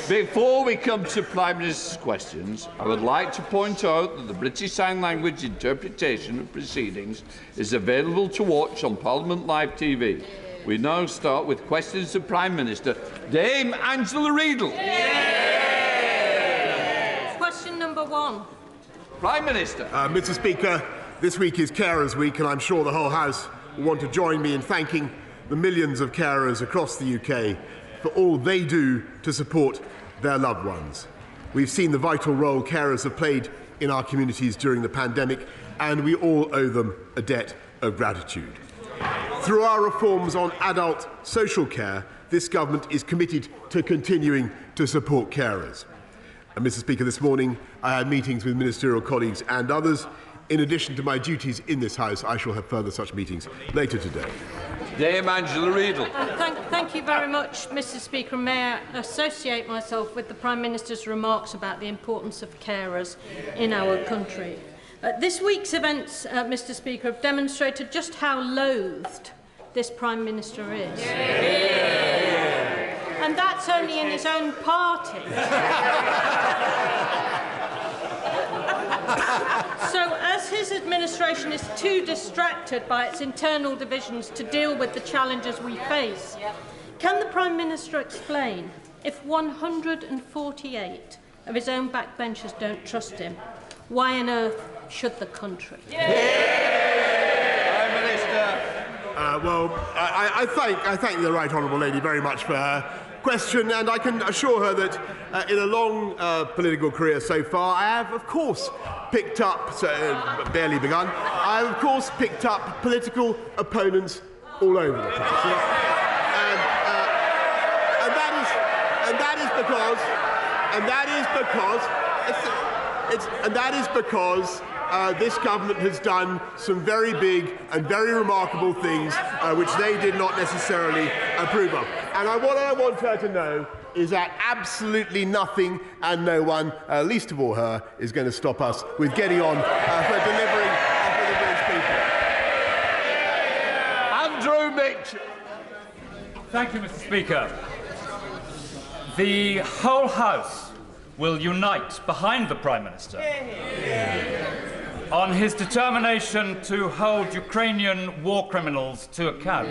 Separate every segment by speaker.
Speaker 1: Before we come to Prime Minister's questions, I would like to point out that the British Sign Language interpretation of proceedings is available to watch on Parliament Live TV. We now start with questions to Prime Minister Dame Angela Riedel.
Speaker 2: Question number 1.
Speaker 1: Prime Minister.
Speaker 3: Mr. Speaker, this week is Carers Week, and I'm sure the whole House will want to join me in thanking the millions of carers across the UK for all they do to support their loved ones. We've seen the vital role carers have played in our communities during the pandemic, and we all owe them a debt of gratitude. Through our reforms on adult social care, this government is committed to continuing to support carers. And Mr. Speaker, this morning I had meetings with ministerial colleagues and others. In addition to my duties in this House, I shall have further such meetings later today.
Speaker 1: Dame Angela Riedel.
Speaker 2: Thank you very much, Mr. Speaker. May I associate myself with the Prime Minister's remarks about the importance of carers in our country. This week's events, Mr. Speaker, have demonstrated just how loathed this Prime Minister is. And that's only in his own party. So, as his administration is too distracted by its internal divisions to deal with the challenges we face, can the Prime Minister explain if 148 of his own backbenchers don't trust him, why on earth should the country?
Speaker 1: Prime Minister.
Speaker 3: I thank the Right Honourable Lady very much for her question, and I can assure her that in a long political career so far, I have, of course, picked up, barely begun, I have, of course, picked up political opponents all over the place. And that is because this government has done some very big and very remarkable things which they did not necessarily approve of. And what I want her to know is that absolutely nothing and no one, least of all her, is going to stop us with getting on for delivering
Speaker 1: Andrew Mitchell.
Speaker 4: Thank you, Mr. Speaker. The whole House will unite behind the Prime Minister on his determination to hold Ukrainian war criminals to account.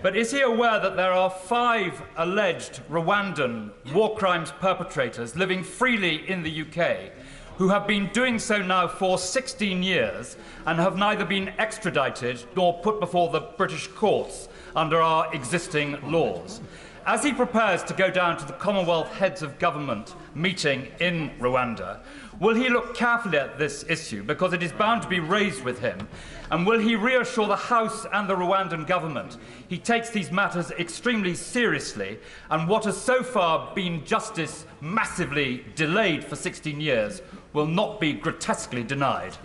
Speaker 4: But is he aware that there are 5 alleged Rwandan war crimes perpetrators living freely in the UK who have been doing so now for 16 years and have neither been extradited nor put before the British courts under our existing laws? As he prepares to go down to the Commonwealth Heads of Government meeting in Rwanda, will he look carefully at this issue, because it is bound to be raised with him, and will he reassure the House and the Rwandan government he takes these matters extremely seriously, and what has so far been justice massively delayed for 16 years will not be grotesquely denied?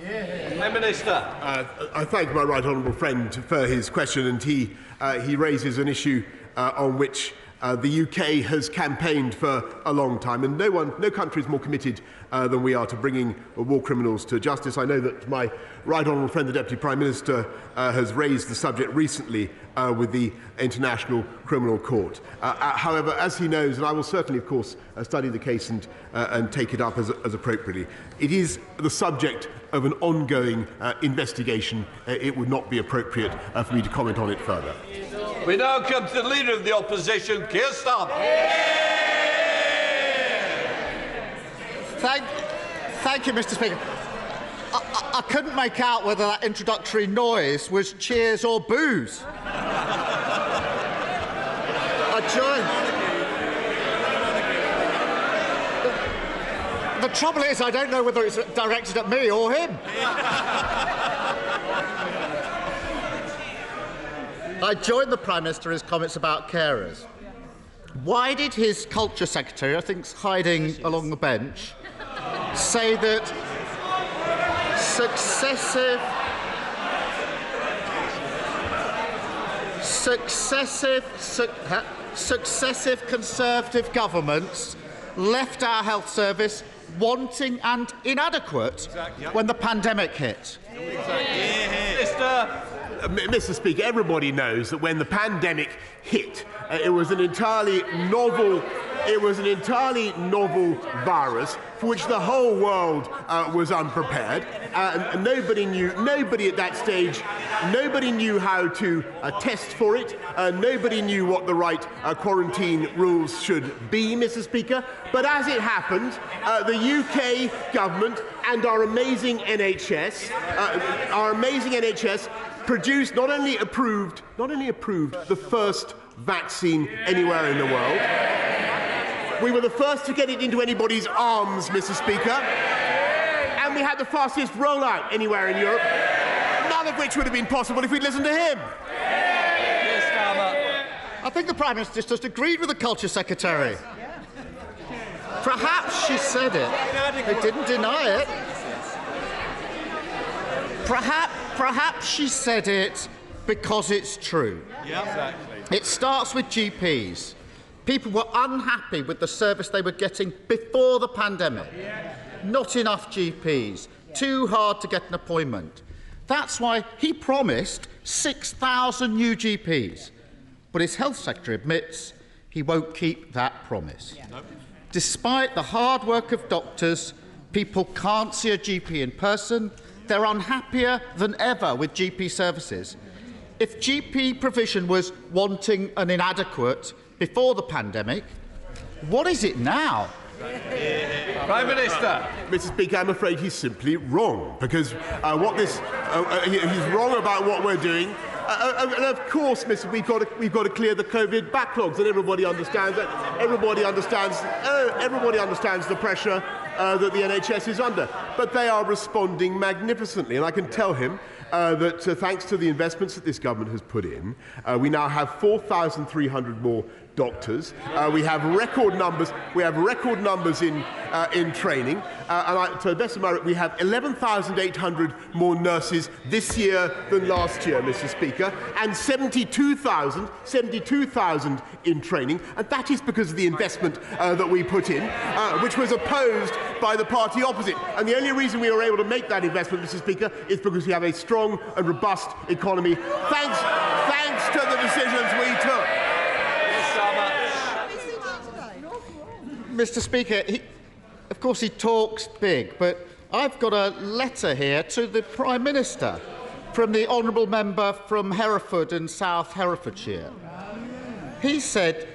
Speaker 1: Prime Minister.
Speaker 3: I thank my right honourable friend for his question, and he raises an issue on which the UK has campaigned for a long time, and no country is more committed than we are to bringing war criminals to justice. I know that my right honourable friend, the Deputy Prime Minister, has raised the subject recently with the International Criminal Court. However, as he knows, and I will certainly, of course, study the case and take it up as appropriately, it is the subject of an ongoing investigation. It would not be appropriate for me to comment on it further.
Speaker 1: We now come to the Leader of the Opposition, Keir Starmer.
Speaker 5: Thank you, Mr. Speaker. I couldn't make out whether that introductory noise was cheers or boos. The trouble is, I don't know whether it's directed at me or him. I joined the Prime Minister in his comments about carers. Why did his Culture Secretary, I think hiding along the bench, say that successive Conservative governments left our health service wanting and inadequate when the pandemic hit?
Speaker 3: Mr. Speaker, everybody knows that when the pandemic hit, it was an entirely novel It was an entirely novel virus for which the whole world was unprepared. And nobody at that stage, nobody knew how to test for it. Nobody knew what the right quarantine rules should be, Mr. Speaker. But as it happened, the UK government and our amazing NHS, produced, not only approved the first vaccine anywhere in the world. We were the first to get it into anybody's arms, Mr. Speaker, and we had the fastest rollout anywhere in Europe, none of which would have been possible if we'd listened to him.
Speaker 5: I think the Prime Minister just agreed with the Culture Secretary. Perhaps she said it. They didn't deny it. Perhaps she said it because it's true. Yeah, exactly. It starts with GPs. People were unhappy with the service they were getting before the pandemic. Not enough GPs. Too hard to get an appointment. That's why he promised 6,000 new GPs. But his Health Secretary admits he won't keep that promise. Yeah. Nope. Despite the hard work of doctors, people can't see a GP in person. They're unhappier than ever with GP services. If GP provision was wanting and inadequate before the pandemic, what is it now?
Speaker 1: Prime Minister.
Speaker 3: Mr. Speaker, I'm afraid he's simply wrong, because he's wrong about what we're doing. And of course, we've got to clear the COVID backlogs, and everybody understands that. Everybody understands the pressure that the NHS is under. But they are responding magnificently, and I can tell him that thanks to the investments that this government has put in, we now have 4,300 more doctors. We have record numbers. We have record numbers in training. To the best of my, we have 11,800 more nurses this year than last year, Mr. Speaker, and 72,000 in training. And that is because of the investment that we put in, which was opposed by the party opposite. And the only reason we were able to make that investment, Mr. Speaker, is because we have a strong and robust economy, thanks to the decisions we took.
Speaker 5: Mr. Speaker, of course he talks big, but I've got a letter here to the Prime Minister from the honourable member from Hereford and South Herefordshire. He said,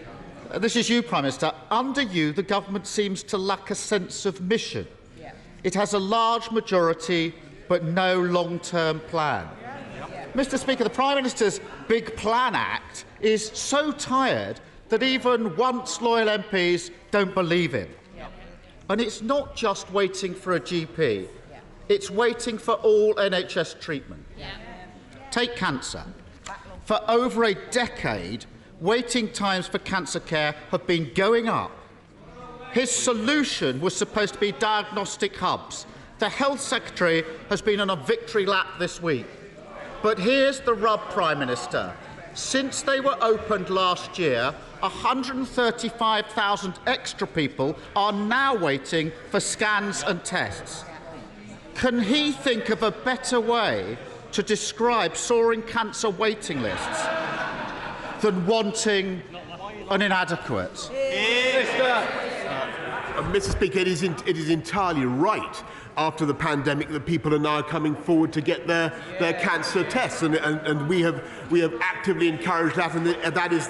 Speaker 5: this is you, Prime Minister, under you the government seems to lack a sense of mission. Yeah. It has a large majority but no long-term plan. Yeah. Mr. Speaker, the Prime Minister's Big Plan Act is so tired that even once loyal MPs don't believe him. Yeah. And it's not just waiting for a GP, it's waiting for all NHS treatment. Yeah. Take cancer. For over a decade, waiting times for cancer care have been going up. His solution was supposed to be diagnostic hubs. The Health Secretary has been on a victory lap this week. But here's the rub, Prime Minister. Since they were opened last year, 135,000 extra people are now waiting for scans and tests. Can he think of a better way to describe soaring cancer waiting lists than wanting and inadequate?
Speaker 3: Mr. Speaker, it is entirely right after the pandemic that people are now coming forward to get their cancer tests, and we have actively encouraged that, and that is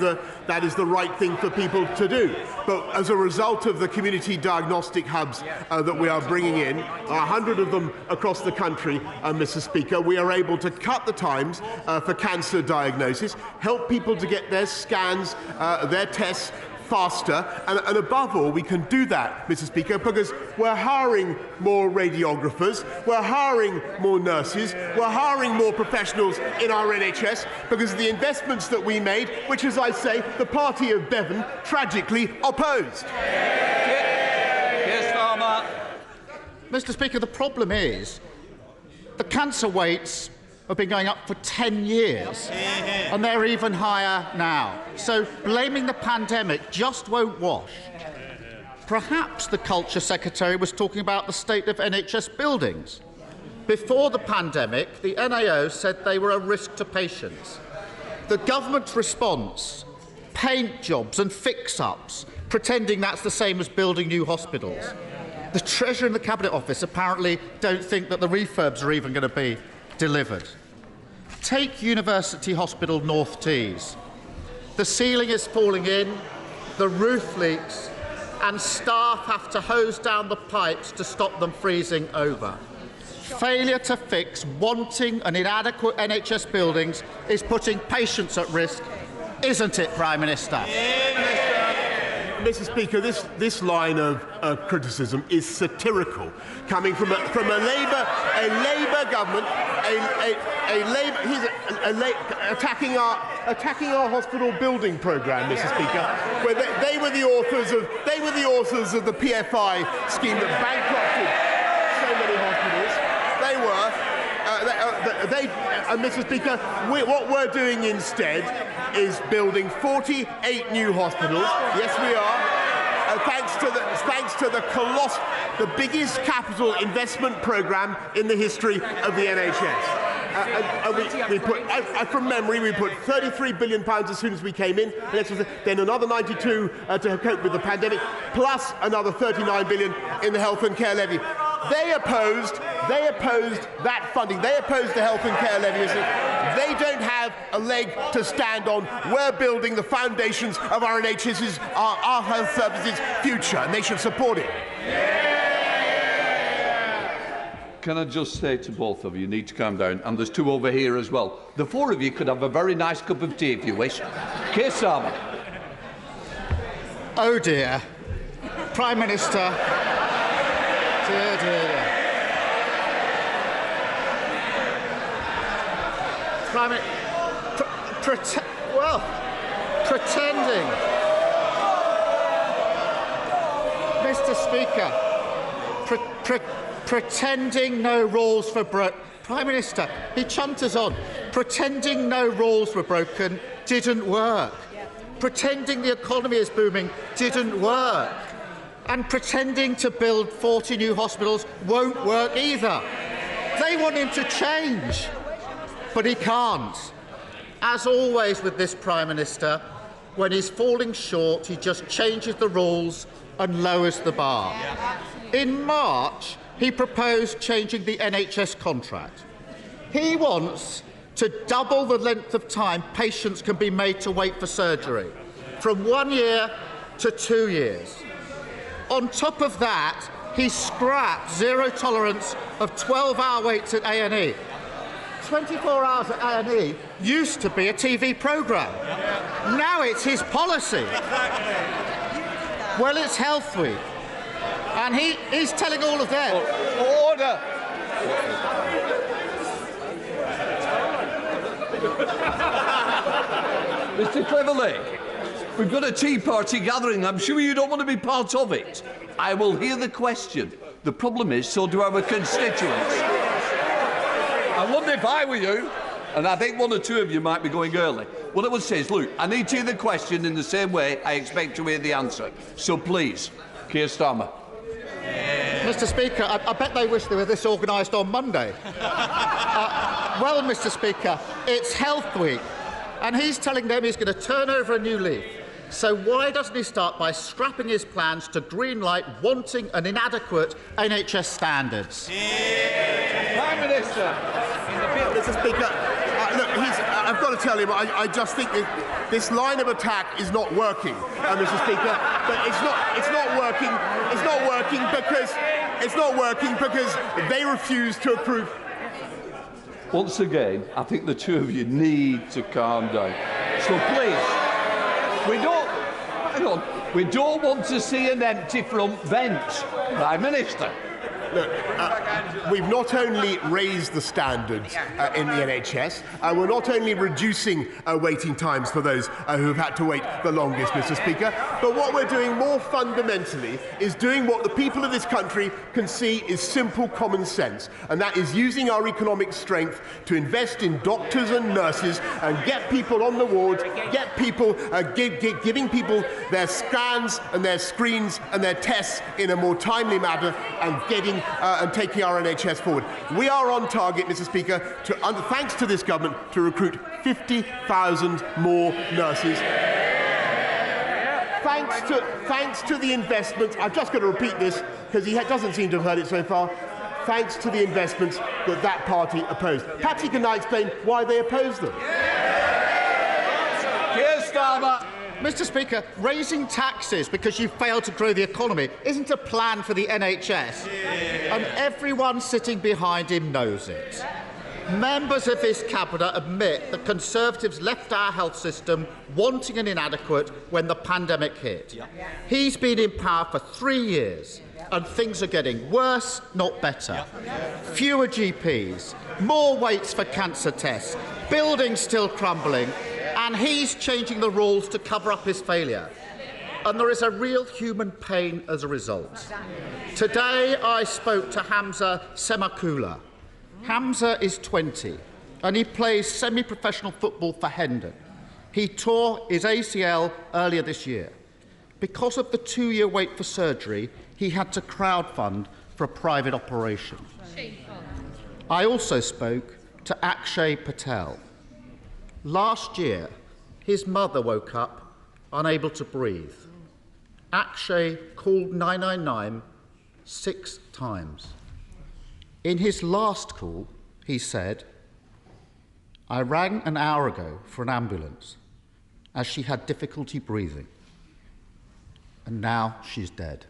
Speaker 3: the right thing for people to do. But as a result of the community diagnostic hubs that we are bringing in, 100 of them across the country, Mr. Speaker, we are able to cut the times for cancer diagnosis, help people to get their scans, their tests faster, and above all, we can do that, Mr. Speaker, because we're hiring more radiographers, we're hiring more nurses, we're hiring more professionals in our NHS because of the investments that we made, which, as I say, the party of Bevan tragically opposed.
Speaker 1: Keir Starmer.
Speaker 5: Mr. Speaker, the problem is the cancer rates have been going up for 10 years, and they're even higher now. So blaming the pandemic just won't wash. Perhaps the Culture Secretary was talking about the state of NHS buildings. Before the pandemic, the NAO said they were a risk to patients. The government's response, paint jobs and fix-ups, pretending that's the same as building new hospitals. The Treasurer and the Cabinet Office apparently don't think that the refurbs are even going to be delivered. Take University Hospital North Tees. The ceiling is falling in, the roof leaks, and staff have to hose down the pipes to stop them freezing over. Failure to fix wanting and inadequate NHS buildings is putting patients at risk, isn't it, Prime Minister?
Speaker 3: Mr. Speaker, this line of criticism is satirical, coming from a Labour government, attacking our hospital building programme, Mr. Speaker, where they were the authors of the PFI scheme that bankrupted so many hospitals. Mr. Speaker, what we're doing instead is building 48 new hospitals. Yes, we are. Thanks to the biggest capital investment programme in the history of the NHS. From memory, we put £33 billion as soon as we came in, then another 92 to cope with the pandemic, plus another £39 billion in the health and care levy. They opposed that funding. They opposed the health and care levy. They don't have a leg to stand on. We're building the foundations of our NHS's, our health services' future, and they should support it.
Speaker 1: Can I just say to both of you, you need to calm down, and there's two over here as well. The four of you could have a very nice cup of tea if you wish. Keir Starmer.
Speaker 5: Oh dear. Prime Minister. Dear, dear, dear. Pretending. Mr. Speaker, pretending no rules were broken. Prime Minister, he chunters on. Pretending no rules were broken didn't work. Pretending the economy is booming didn't work. And pretending to build 40 new hospitals won't work either. They want him to change, but he can't. As always with this Prime Minister, when he's falling short, he just changes the rules and lowers the bar. In March, he proposed changing the NHS contract. He wants to double the length of time patients can be made to wait for surgery, from 1 year to 2 years. On top of that, he scrapped zero tolerance of 12-hour waits at A&E. 24 hours at A&E used to be a TV programme. Now it's his policy. Well, it's Health Week. And he's telling all of them.
Speaker 1: Order! Mr. Cleverly, we've got a tea party gathering. I'm sure you don't want to be part of it. I will hear the question. The problem is, so do our constituents. I wonder if I were you, and I think one or two of you might be going early. What I would say is, look, I need to hear the question in the same way I expect to hear the answer. So please, Keir Starmer.
Speaker 5: Mr. Speaker, I bet they wish they were this organised on Monday. Well, Mr. Speaker, it's Health Week, and he's telling them he's going to turn over a new leaf. So why doesn't he start by scrapping his plans to greenlight wanting and inadequate NHS standards?
Speaker 1: Prime Minister.
Speaker 3: Mr. Speaker, look, I've got to tell him, I just think that this line of attack is not working, Mr. Speaker. But it's not working because they refuse to approve.
Speaker 1: Once again, I think the two of you need to calm down. So please, we don't want to see an empty front bench, Prime Minister.
Speaker 3: Look, we've not only raised the standards in the NHS, we're not only reducing waiting times for those who have had to wait the longest, Mr. Speaker, but what we're doing more fundamentally is doing what the people of this country can see is simple common sense, and that is using our economic strength to invest in doctors and nurses and get people on the wards, get people, giving people their scans and their screens and their tests in a more timely manner and getting and taking our NHS forward. We are on target, Mr. Speaker, thanks to this government, to recruit 50,000 more nurses. thanks to the investments, I've just got to repeat this because he doesn't seem to have heard it so far, thanks to the investments that party opposed. Perhaps he can now explain why they opposed them.
Speaker 1: Keir Starmer.
Speaker 5: Mr. Speaker, raising taxes because you failed to grow the economy isn't a plan for the NHS, and everyone sitting behind him knows it. Members of his cabinet admit that Conservatives left our health system wanting and inadequate when the pandemic hit. He's been in power for 3 years, and things are getting worse, not better. Fewer GPs, more waits for cancer tests, buildings still crumbling, and he's changing the rules to cover up his failure. And there is a real human pain as a result. Today I spoke to Hamza Semakula. Hamza is 20 and he plays semi-professional football for Hendon. He tore his ACL earlier this year. Because of the 2-year wait for surgery, he had to crowdfund for a private operation. I also spoke to Akshay Patel. Last year, his mother woke up unable to breathe. Akshay called 999 6 times. In his last call, he said, "I rang an hour ago for an ambulance as she had difficulty breathing, and now she's dead."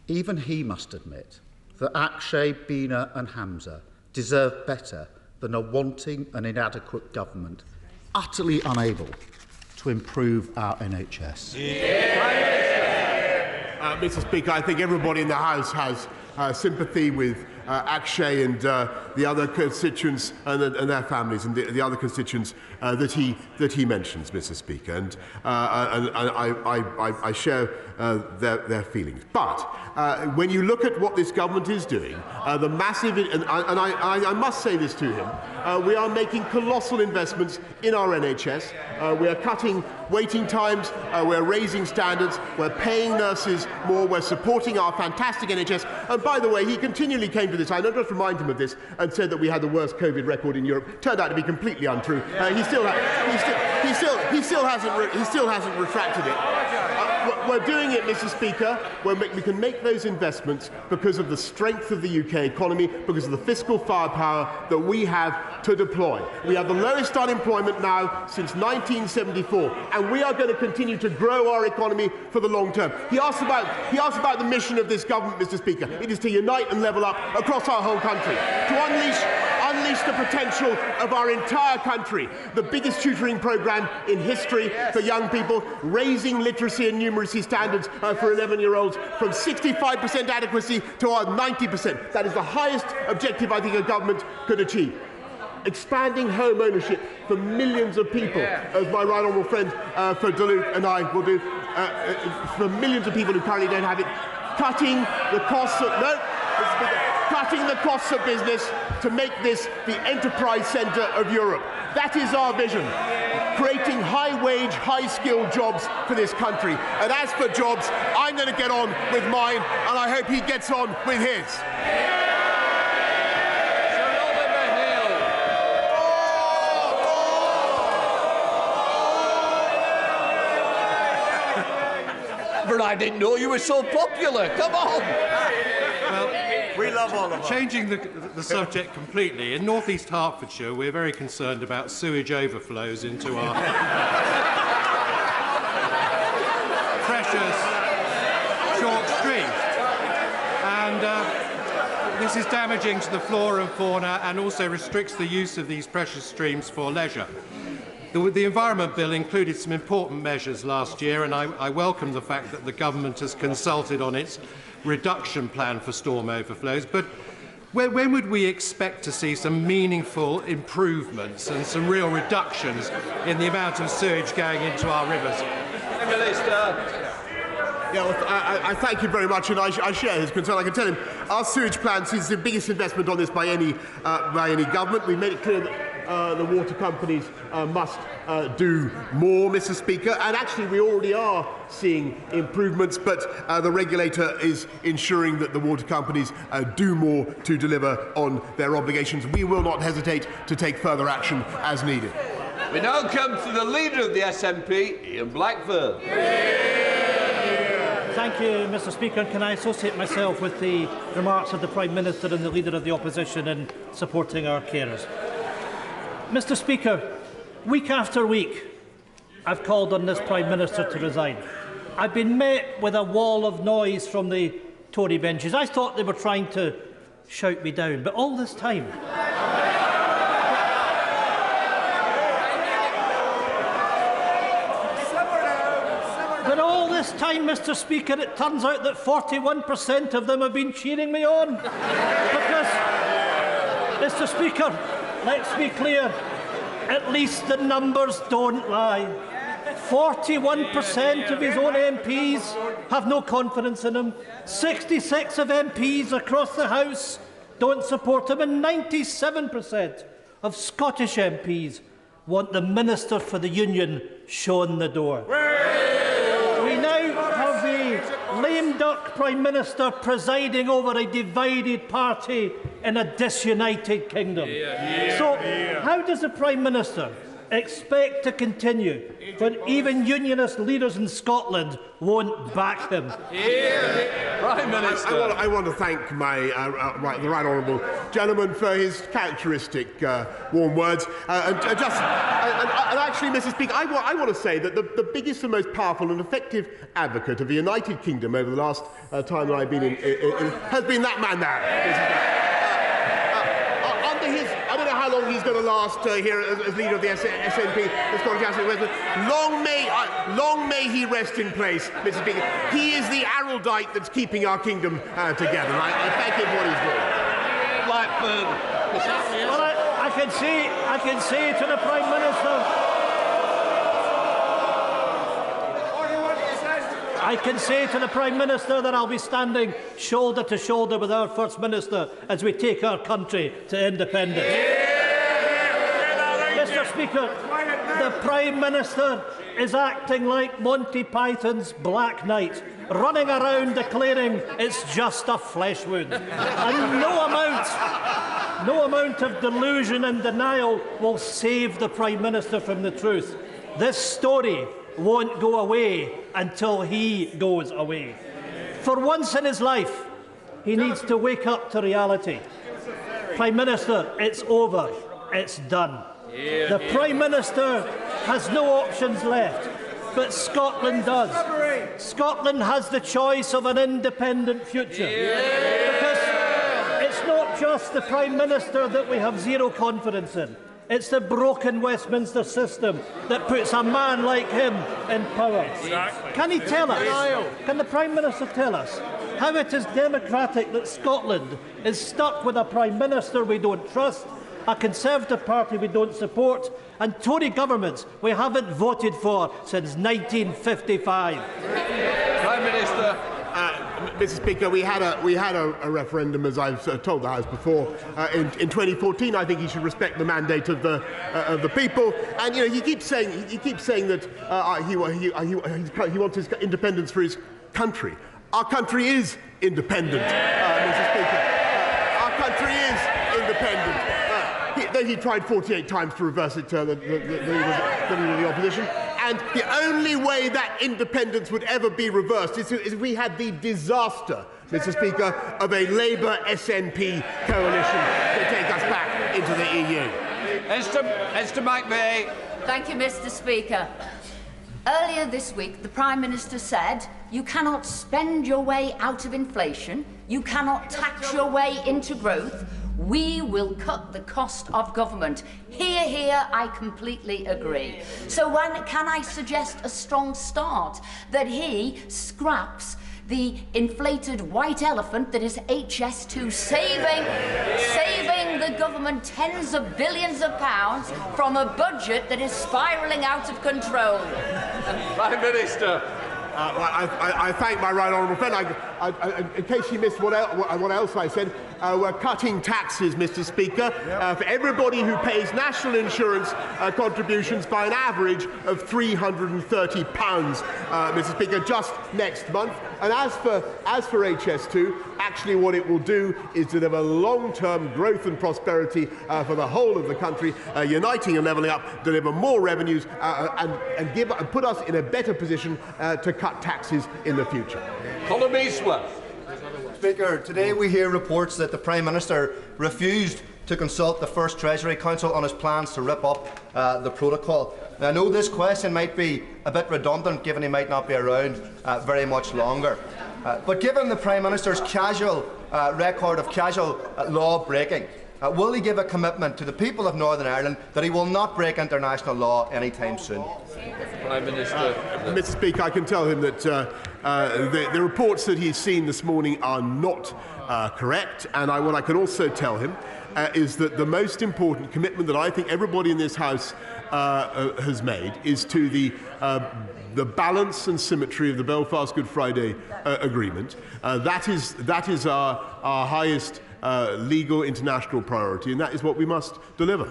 Speaker 5: Even he must admit that Akshay, Bina and Hamza deserve better than a wanting and inadequate government utterly unable to improve our NHS.
Speaker 3: Mr. Speaker, I think everybody in the House has sympathy with Akshay and the other constituents and their families and the other constituents that he mentions, Mr. Speaker, and I share their feelings. But when you look at what this government is doing, the massive, and I must say this to him, we are making colossal investments in our NHS. We are cutting waiting times, we're raising standards, we're paying nurses more, we're supporting our fantastic NHS. And by the way, he continually came to this, I don't just remind him of this, and said that we had the worst COVID record in Europe. Turned out to be completely untrue. He still hasn't retracted it. We're doing it, Mr. Speaker. We can make those investments because of the strength of the UK economy, because of the fiscal firepower that we have to deploy. We have the lowest unemployment now since 1974, and we are going to continue to grow our economy for the long term. He asked about the mission of this government, Mr. Speaker. It is to unite and level up across our whole country, to unleash the potential of our entire country. The biggest tutoring programme in history for young people, raising literacy and numeracy standards for 11-year-olds from 65% adequacy to our 90%. That is the highest objective I think a government could achieve. Expanding home ownership for millions of people, as my right honourable friend for Duluth and I will do, for millions of people who currently don't have it. Cutting the costs of business to make this the enterprise centre of Europe. That is our vision. Creating high-wage, high-skilled jobs for this country. And as for jobs, I'm going to get on with mine, and I hope he gets on with his.
Speaker 1: But I didn't know you were so popular. Come on.
Speaker 6: Well,
Speaker 3: we love all of us.
Speaker 6: Changing the subject completely, in North East Hertfordshire, we're very concerned about sewage overflows into our precious short streams. And this is damaging to the flora and fauna and also restricts the use of these precious streams for leisure. The Environment Bill included some important measures last year, and I welcome the fact that the government has consulted on its reduction plan for storm overflows. But when would we expect to see some meaningful improvements and some real reductions in the amount of sewage going into our rivers?
Speaker 3: Yeah, well, I thank you very much, and I share his concern. I can tell him our sewage plan is the biggest investment on this by any government. We made it clear that the water companies must do more, Mr. Speaker, and actually we already are seeing improvements, but the regulator is ensuring that the water companies do more to deliver on their obligations. We will not hesitate to take further action as needed.
Speaker 1: We now come to the Leader of the SNP, Ian Blackford.
Speaker 7: Thank you, Mr Speaker. Can I associate myself with the remarks of the Prime Minister and the Leader of the Opposition in supporting our carers? Mr Speaker, week after week, I've called on this Prime Minister to resign. I've been met with a wall of noise from the Tory benches. I thought they were trying to shout me down, but all this time... This time, Mr Speaker, it turns out that 41% of them have been cheering me on. Because, Mr Speaker, let's be clear, at least the numbers don't lie. 41% of his own MPs have no confidence in him. 66 of MPs across the House don't support him, and 97% of Scottish MPs want the Minister for the Union shown the door. Lame duck Prime Minister presiding over a divided party in a disunited kingdom. So, how does the Prime Minister expect to continue when even unionist leaders in Scotland won't back him?
Speaker 1: Prime Minister.
Speaker 3: I want to thank the right honourable gentleman for his characteristic warm words. And actually, Mr Speaker, I want to say that the biggest and most powerful and effective advocate of the United Kingdom over the last time that I've been in has been that man there. I don't know how long he's going to last here as leader of the SNP, the Scottish Assembly. Long may he rest in place, Mr Speaker. He is the Araldite that's keeping our kingdom together. I thank him for what he's doing.
Speaker 1: Blackford.
Speaker 7: Well, I can say to the Prime Minister... I can say to the Prime Minister that I'll be standing shoulder to shoulder with our First Minister as we take our country to independence. Mr Speaker, the Prime Minister is acting like Monty Python's Black Knight, running around declaring it's just a flesh wound. And no amount of delusion and denial will save the Prime Minister from the truth. This story won't go away until he goes away. For once in his life, he needs to wake up to reality. Prime Minister, it's over. It's done. The Prime Minister has no options left, but Scotland does. Scotland has the choice of an independent future. Because it's not just the Prime Minister that we have zero confidence in. It's the broken Westminster system that puts a man like him in power. Exactly. Can he tell us, can the Prime Minister tell us how it is democratic that Scotland is stuck with a Prime Minister we don't trust, a Conservative party we don't support, and Tory governments we haven't voted for since 1955?
Speaker 1: Prime Minister.
Speaker 3: Mr Speaker, we had a referendum, as I've told the House before, in 2014. I think he should respect the mandate of the people. And he keeps saying that he wants his independence for his country. Our country is independent, Mr Speaker. Our country is independent. Then he tried 48 times to reverse it, the leader of the opposition. And the only way that independence would ever be reversed is if we had the disaster, Mr Speaker, of a Labour SNP coalition to take us back into the EU.
Speaker 1: Esther McVeigh.
Speaker 8: Thank you, Mr Speaker. Earlier this week, the Prime Minister said, you cannot spend your way out of inflation, you cannot tax your way into growth, we will cut the cost of government. Here, I completely agree. So can I suggest a strong start that he scraps the inflated white elephant that is HS2, saving the government tens of billions of pounds from a budget that is spiralling out of control?
Speaker 1: Prime Minister.
Speaker 3: I thank my right honourable friend. in case you missed what else I said, we're cutting taxes, Mr. Speaker, for everybody who pays national insurance contributions by an average of £330, Mr. Speaker, just next month. And as for HS2, actually what it will do is deliver long-term growth and prosperity for the whole of the country, uniting and levelling up, deliver more revenues and put us in a better position to cut taxes in the future.
Speaker 1: Colin Eastwell.
Speaker 9: Speaker, today we hear reports that the Prime Minister refused to consult the First Treasury Council on his plans to rip up the protocol. Now, I know this question might be a bit redundant given he might not be around very much longer. But given the Prime Minister's record of casual law breaking, will he give a commitment to the people of Northern Ireland that he will not break international law anytime soon?
Speaker 1: Prime Minister.
Speaker 3: Mr. Speaker, I can tell him that the reports that he's seen this morning are not correct, and what I can also tell him is that the most important commitment that I think everybody in this House has made is to the balance and symmetry of the Belfast Good Friday Agreement. That is our highest legal international priority, and that is what we must deliver.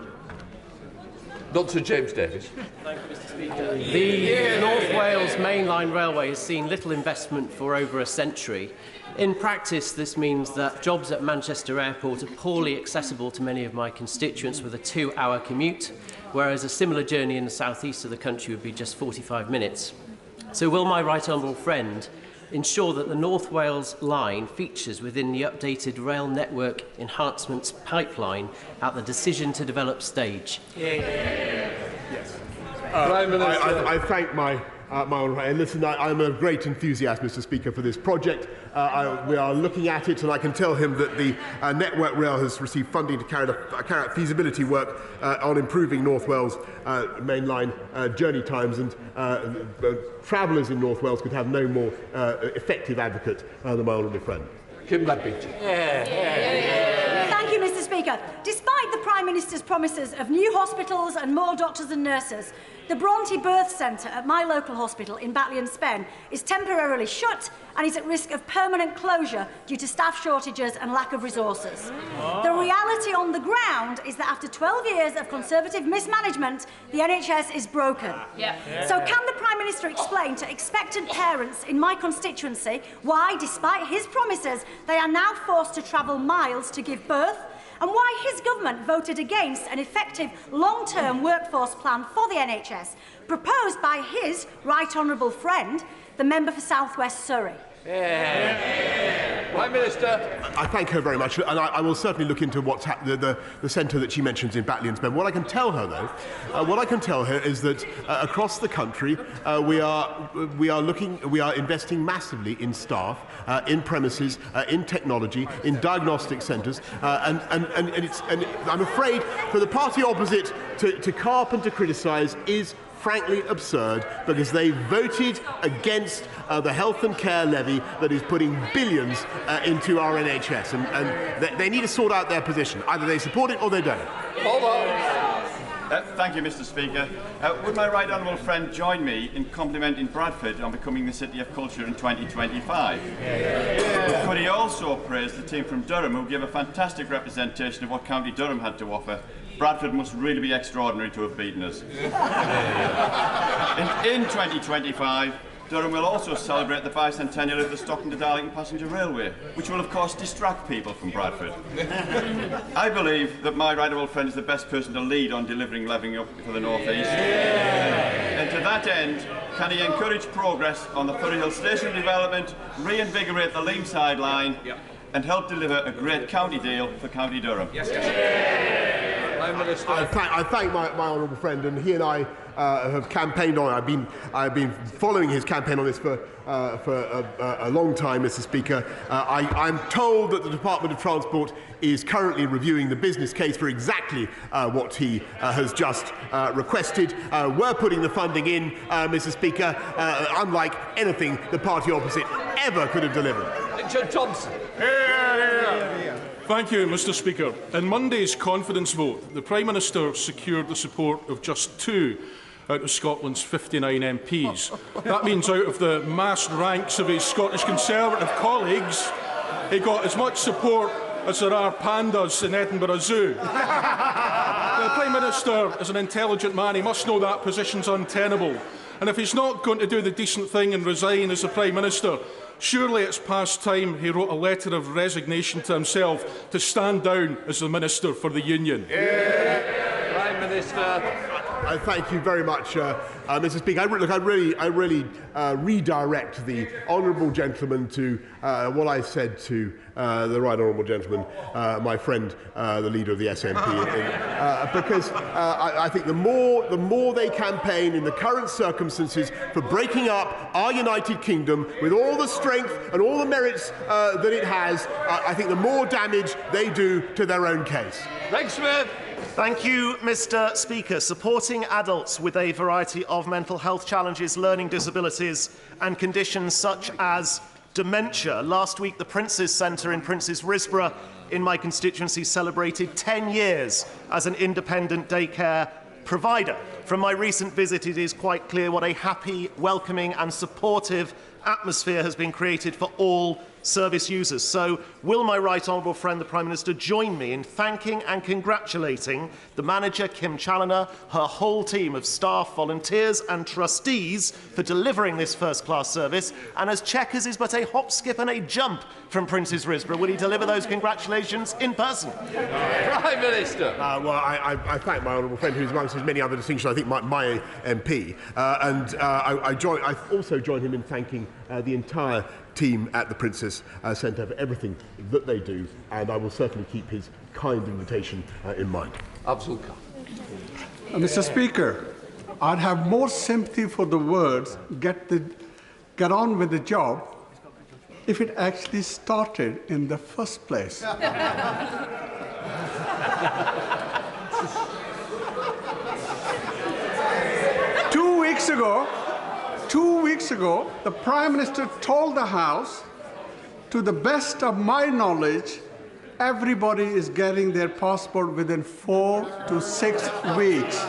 Speaker 1: Dr. James Davis.
Speaker 10: Thank you, Mr. Speaker. The North Wales Mainline Railway has seen little investment for over a century. In practice, this means that jobs at Manchester Airport are poorly accessible to many of my constituents with a 2-hour commute, whereas a similar journey in the southeast of the country would be just 45 minutes. So will my right honourable friend ensure that the North Wales line features within the updated rail network enhancements pipeline at the decision to develop stage?
Speaker 3: Yes. I thank my honourable. And listen, I'm a great enthusiast, Mr. Speaker, for this project. We are looking at it, and I can tell him that the Network Rail has received funding to carry out feasibility work on improving North Wales mainline journey times, and travellers in North Wales could have no more effective advocate than my honourable friend.
Speaker 1: Kim Ledbeach.
Speaker 11: Thank you, Mr. Speaker. Despite the Prime Minister's promises of new hospitals and more doctors and nurses, the Bronte Birth Centre at my local hospital in Batley and Spen is temporarily shut and is at risk of permanent closure due to staff shortages and lack of resources. The reality on the ground is that after 12 years of Conservative mismanagement, the NHS is broken. So can the Prime Minister explain to expectant parents in my constituency why, despite his promises, they are now forced to travel miles to give birth, and why his government voted against an effective long-term workforce plan for the NHS proposed by his right honourable friend, the member for South West Surrey?
Speaker 1: Prime Minister.
Speaker 3: I thank her very much, and I will certainly look into what's the centre that she mentions in Batley and Spen. What I can tell her, though, is that across the country we are investing massively in staff, in premises, in technology, in diagnostic centres, and I'm afraid for the party opposite to carp and to criticise is frankly absurd, because they voted against the health and care levy that is putting billions into our NHS, and they need to sort out their position. Either they support it or they don't.
Speaker 1: Hold on.
Speaker 12: Thank you, Mr. Speaker. Would my right honourable friend join me in complimenting Bradford on becoming the City of Culture in 2025? Could he also praise the team from Durham, who gave a fantastic representation of what County Durham had to offer? Bradford must really be extraordinary to have beaten us. In 2025, Durham will also celebrate the bicentennial of the Stockton to Darlington Passenger Railway, which will of course distract people from Bradford. I believe that my right honourable friend is the best person to lead on delivering levelling up for the North East. And to that end, can he encourage progress on the Furryhill Station development, reinvigorate the Leamside line, and help deliver a great county deal for County Durham?
Speaker 3: I thank my honourable friend, and he and I have campaigned on it. I've been following his campaign on this for a long time, Mr. Speaker. I'm told that the Department of Transport is currently reviewing the business case for exactly what he has just requested. We're putting the funding in, Mr. Speaker, unlike anything the party opposite ever could have delivered.
Speaker 1: Richard Thompson.
Speaker 13: Thank you, Mr. Speaker. In Monday's confidence vote, the Prime Minister secured the support of just 2 out of Scotland's 59 MPs. That means out of the massed ranks of his Scottish Conservative colleagues, he got as much support as there are pandas in Edinburgh Zoo. The Prime Minister is an intelligent man. He must know that position's untenable. And if he's not going to do the decent thing and resign as the Prime Minister, surely it's past time he wrote a letter of resignation to himself to stand down as the Minister for the Union.
Speaker 1: Prime Minister.
Speaker 3: Thank you very much, Mr. Speaker. I really redirect the honourable gentleman to what I said to the right honourable gentleman, my friend, the leader of the SNP, because I think the more they campaign in the current circumstances for breaking up our United Kingdom with all the strength and all the merits that it has, I think the more damage they do to their own case.
Speaker 1: Greg Smith.
Speaker 14: Thank you, Mr. Speaker. Supporting adults with a variety of mental health challenges, learning disabilities and conditions such as dementia. Last week, the Prince's Centre in Prince's Risborough in my constituency celebrated 10 years as an independent daycare provider. From my recent visit, it is quite clear what a happy, welcoming and supportive atmosphere has been created for all service users. So will my right honourable friend, the Prime Minister, join me in thanking and congratulating the manager, Kim Challoner, her whole team of staff, volunteers and trustees for delivering this first-class service? And as Chequers is but a hop, skip and a jump from Prince's Risborough, will he deliver those congratulations in person?
Speaker 1: Prime Minister.
Speaker 3: Well, I thank my honourable friend, who's amongst his many other distinctions, I think my MP, and I also join him in thanking the entire team at the Prince's Centre for everything that they do, and I will certainly keep his kind invitation in mind.
Speaker 1: Absolute Khan.
Speaker 15: Mr. Speaker, I'd have more sympathy for the words get on with the job if it actually started in the first place. 2 weeks ago, the Prime Minister told the House, to the best of my knowledge, everybody is getting their passport within 4 to 6 weeks.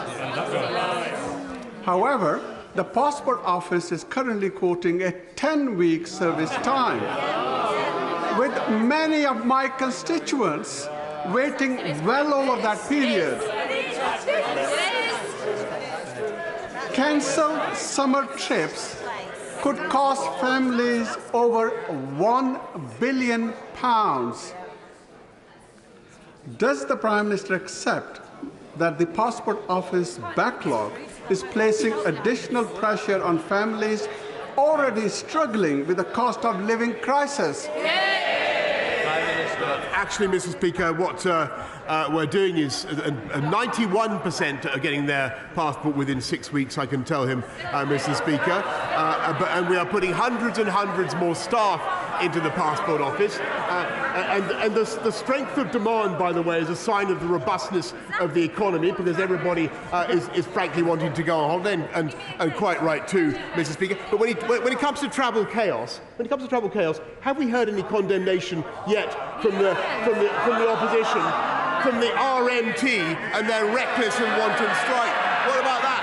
Speaker 15: However, the Passport Office is currently quoting a 10-week service time, with many of my constituents waiting well over that period. Cancelled summer trips could cost families over £1 billion. Does the Prime Minister accept that the Passport Office backlog is placing additional pressure on families already struggling with the cost of living crisis?
Speaker 3: Actually, Mr. Speaker, what we're doing is 91% are getting their passport within 6 weeks, I can tell him, Mr. Speaker. And we are putting hundreds and hundreds more staff into the Passport Office. And the strength of demand, by the way, is a sign of the robustness of the economy, because everybody is frankly wanting to go on holiday, and quite right too, Mr. Speaker. But when it comes to travel chaos, have we heard any condemnation yet from the opposition, from the RMT and their reckless and wanton strike? What about that,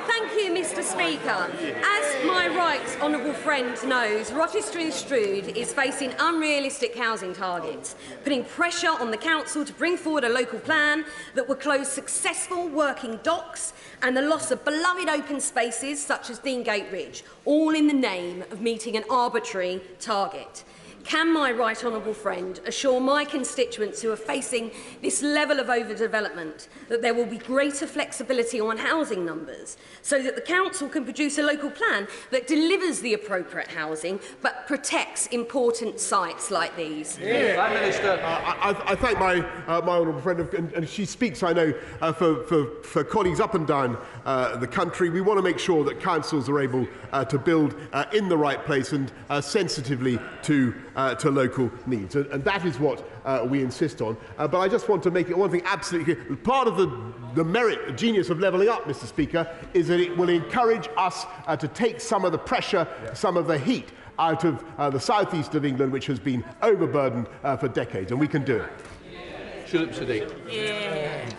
Speaker 16: Thank you, Mr. Speaker. As my right honourable friend knows, Rochester and Stroud is facing unrealistic housing targets, putting pressure on the council to bring forward a local plan that will close successful working docks and the loss of beloved open spaces such as Deangate Ridge, all in the name of meeting an arbitrary target. Can my right honourable friend assure my constituents who are facing this level of overdevelopment that there will be greater flexibility on housing numbers so that the council can produce a local plan that delivers the appropriate housing but protects important sites like these?
Speaker 3: Prime Minister. I thank my honourable friend, and she speaks, I know, for colleagues up and down the country. We want to make sure that councils are able to build in the right place and sensitively to local needs, and that is what we insist on. But I just want to make it one thing absolutely clear. Part of the merit, the genius of levelling up, Mr. Speaker, is that it will encourage us to take some of the pressure, some of the heat out of the southeast of England, which has been overburdened for decades, and we can do it.
Speaker 1: Philip Sadiq.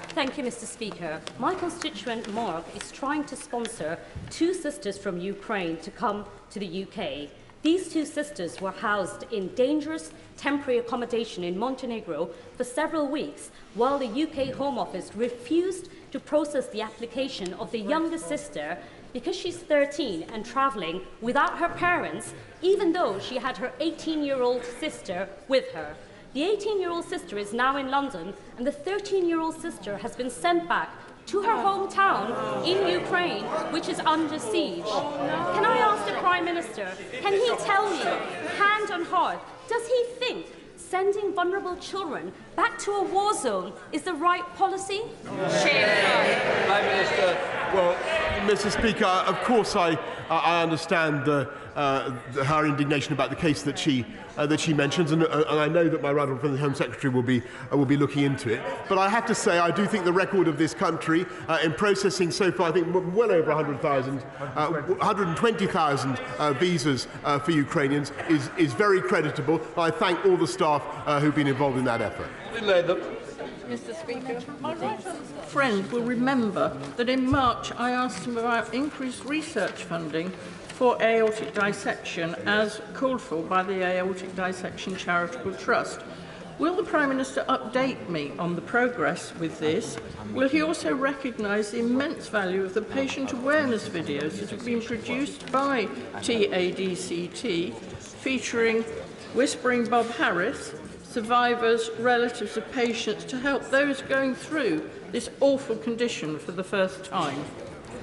Speaker 17: Thank you, Mr. Speaker. My constituent Mark is trying to sponsor 2 sisters from Ukraine to come to the UK. These 2 sisters were housed in dangerous temporary accommodation in Montenegro for several weeks, while the UK Home Office refused to process the application of the youngest sister because she's 13 and travelling without her parents, even though she had her 18-year-old sister with her. The 18-year-old sister is now in London, and the 13-year-old sister has been sent back to her hometown in Ukraine, which is under siege. Can I ask the Prime Minister, can he tell me, hand on heart, does he think sending vulnerable children back to a war zone is the right policy?
Speaker 1: Prime Minister.
Speaker 3: Well, Mr. Speaker, of course I understand her indignation about the case that she mentions, and I know that my right honourable friend the Home Secretary will be looking into it. But I have to say, I do think the record of this country in processing so far, I think well over 120,000 visas for Ukrainians is very creditable. I thank all the staff who've been involved in that effort.
Speaker 2: Mr. Speaker, my right friend will remember that in March I asked him about increased research funding for aortic dissection as called for by the Aortic Dissection Charitable Trust. Will the Prime Minister update me on the progress with this? Will he also recognise the immense value of the patient awareness videos that have been produced by TADCT featuring Whispering Bob Harris, survivors, relatives of patients, to help those going through this awful condition for the first time?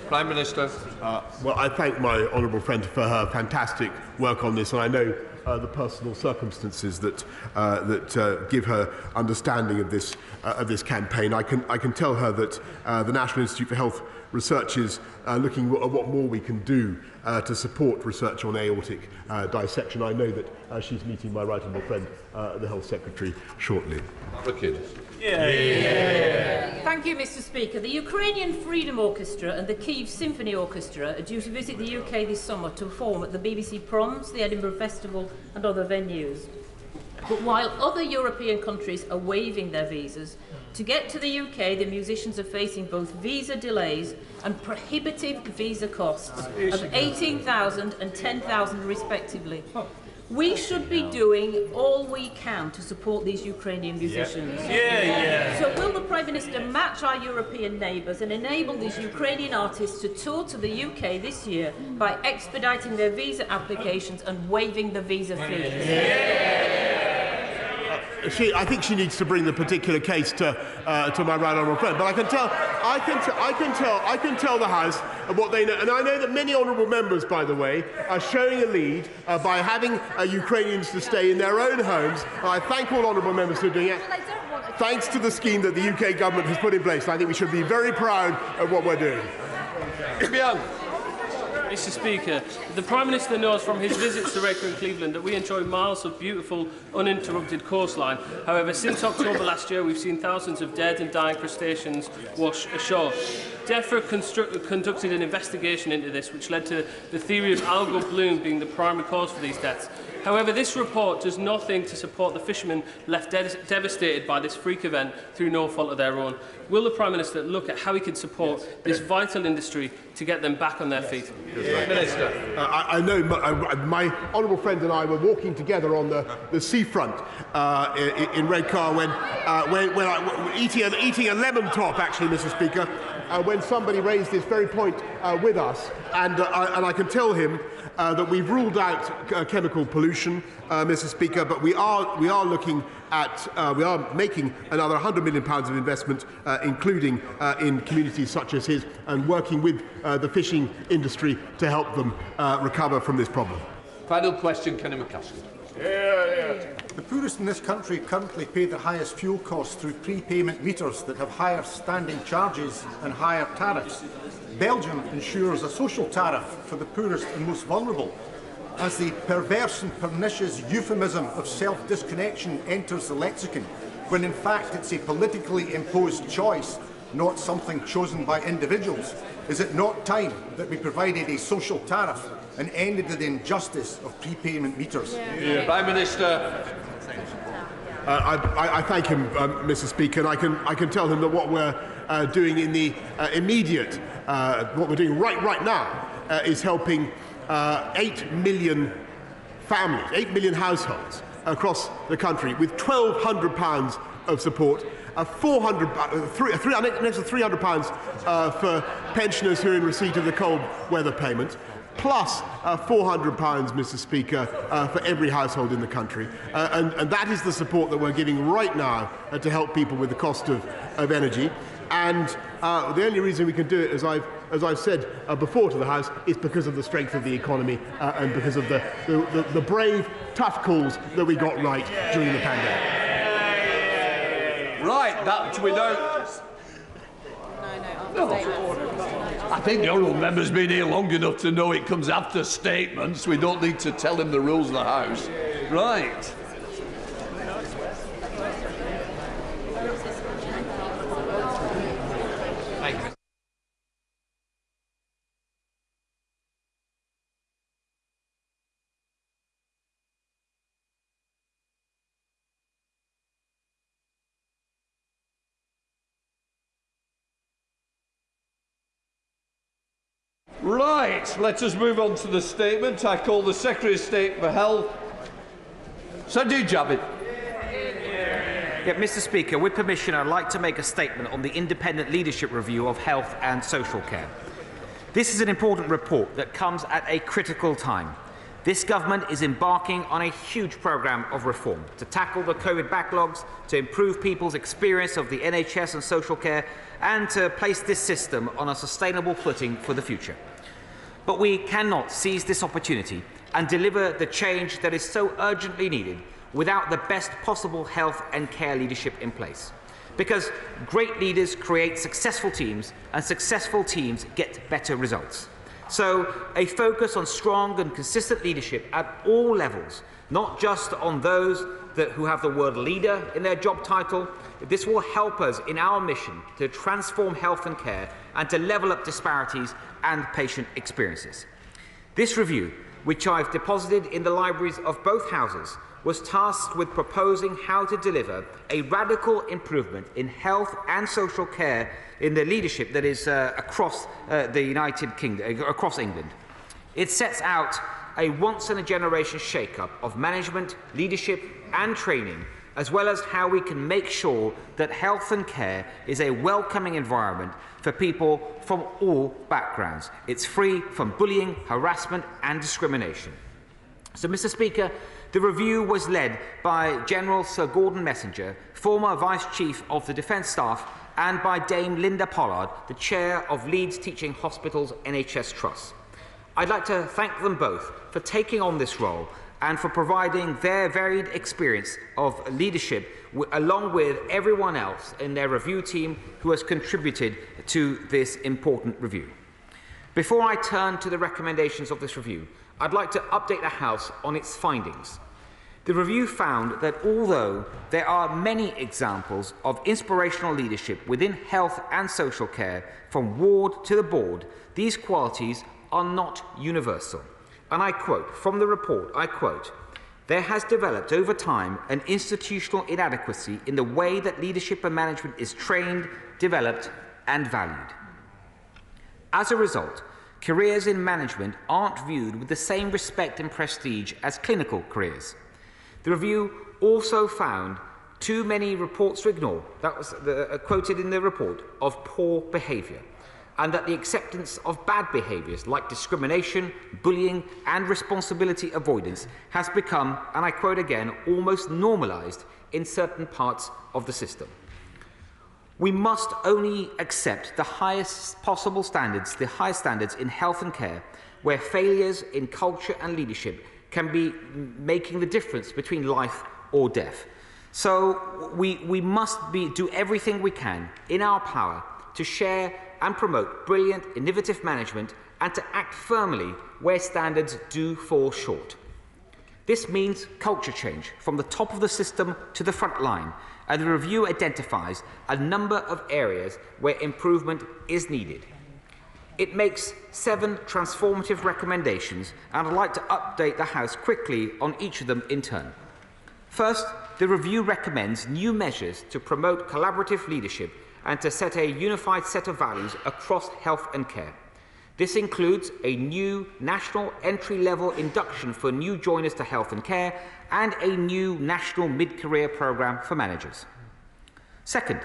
Speaker 1: Prime Minister.
Speaker 3: Well, I thank my honourable friend for her fantastic work on this, and I know the personal circumstances that give her understanding of this campaign. I can tell her that the National Institute for Health Research is looking at what more we can do to support research on aortic dissection. I know that she's meeting my right honourable friend, the Health Secretary, shortly.
Speaker 18: Thank you, Mr. Speaker. The Ukrainian Freedom Orchestra and the Kyiv Symphony Orchestra are due to visit the UK this summer to perform at the BBC Proms, the Edinburgh Festival and other venues. But while other European countries are waiving their visas, to get to the UK, the musicians are facing both visa delays and prohibitive visa costs of £18,000 and £10,000 respectively. We should be doing all we can to support these Ukrainian musicians. So will the Prime Minister match our European neighbours and enable these Ukrainian artists to tour to the UK this year by expediting their visa applications and waiving the visa fees?
Speaker 3: I think she needs to bring the particular case to my right honourable friend. But I can tell the House what they know, and I know that many honourable members, by the way, are showing a lead by having Ukrainians to stay in their own homes. And I thank all honourable members who are doing it. Thanks to the scheme that the UK government has put in place, I think we should be very proud of what we're doing.
Speaker 19: Mr. Speaker, the Prime Minister knows from his visits to Wrekin and Cleveland that we enjoy miles of beautiful, uninterrupted coastline. However, since October last year, we've seen thousands of dead and dying crustaceans wash ashore. DEFRA conducted an investigation into this, which led to the theory of algal bloom being the primary cause for these deaths. However, this report does nothing to support the fishermen left devastated by this freak event through no fault of their own. Will the Prime Minister look at how he can support this vital industry to get them back on their feet?
Speaker 3: Minister. I know my honourable friend and I were walking together on the seafront in Redcar when eating a lemon top, actually, Mr. Speaker, when somebody raised this very point with us, and I can tell him that we've ruled out chemical pollution, Mr. Speaker, but we are looking at we are making another £100 million of investment, including in communities such as his, and working with the fishing industry to help them recover from this problem.
Speaker 1: Final question, Kenny McCaskill.
Speaker 20: The poorest in this country currently pay the highest fuel costs through prepayment meters that have higher standing charges and higher tariffs. Belgium ensures a social tariff for the poorest and most vulnerable. As the perverse and pernicious euphemism of self-disconnection enters the lexicon, when in fact it's a politically imposed choice, not something chosen by individuals, is it not time that we provided a social tariff and ended the injustice of prepayment meters?
Speaker 1: Prime Minister.
Speaker 3: I thank him, Mr. Speaker, and I can tell him that what we're doing in the immediate, what we're doing right now, is helping 8 million families, 8 million households across the country with £1,200 of support, an extra £300 for pensioners who are in receipt of the cold weather payment, plus £400, Mr. Speaker, for every household in the country. And that is the support that we're giving right now to help people with the cost of energy. And the only reason we can do it, as I've said before to the House, is because of the strength of the economy and because of the brave, tough calls that we got right during the pandemic.
Speaker 1: Right, that we don't. I think the honourable member's been here long enough to know it comes after statements. We don't need to tell him the rules of the House. Right. Right, let us move on to the statement. I call the Secretary of State for Health, Sajid Javid.
Speaker 21: Yeah, Mr. Speaker, with permission, I'd like to make a statement on the independent leadership review of health and social care. This is an important report that comes at a critical time. This government is embarking on a huge programme of reform to tackle the COVID backlogs, to improve people's experience of the NHS and social care, and to place this system on a sustainable footing for the future. But we cannot seize this opportunity and deliver the change that is so urgently needed without the best possible health and care leadership in place. Because great leaders create successful teams, and successful teams get better results. So a focus on strong and consistent leadership at all levels, not just on those who have the word leader in their job title. This will help us in our mission to transform health and care and to level up disparities and patient experiences. This review, which I've deposited in the libraries of both houses, was tasked with proposing how to deliver a radical improvement in health and social care in the leadership that is across the United Kingdom, across England. It sets out a once-in-a-generation shake-up of management, leadership and training, as well as how we can make sure that health and care is a welcoming environment for people from all backgrounds. It's free from bullying, harassment and discrimination. So, Mr. Speaker, the review was led by General Sir Gordon Messenger, former Vice Chief of the Defence Staff, and by Dame Linda Pollard, the Chair of Leeds Teaching Hospitals NHS Trust. I'd like to thank them both for taking on this role and for providing their varied experience of leadership along with everyone else in their review team who has contributed to this important review. Before I turn to the recommendations of this review, I'd like to update the House on its findings. The review found that although there are many examples of inspirational leadership within health and social care, from ward to the board, these qualities are not universal. And I quote from the report, I quote, "There has developed over time an institutional inadequacy in the way that leadership and management is trained, developed and valued. As a result, careers in management aren't viewed with the same respect and prestige as clinical careers." The review also found too many reports to ignore, that was quoted in the report, of poor behaviour, and that the acceptance of bad behaviours like discrimination, bullying and responsibility avoidance has become, and I quote again, almost normalised in certain parts of the system. We must only accept the highest possible standards, the highest standards in health and care, where failures in culture and leadership can be making the difference between life or death. So we must do everything we can in our power to share and promote brilliant, innovative management and to act firmly where standards do fall short. This means culture change from the top of the system to the front line, and the review identifies a number of areas where improvement is needed. It makes 7 transformative recommendations, and I'd like to update the House quickly on each of them in turn. First, the review recommends new measures to promote collaborative leadership and to set a unified set of values across health and care. This includes a new national entry-level induction for new joiners to health and care and a new national mid-career programme for managers. Second,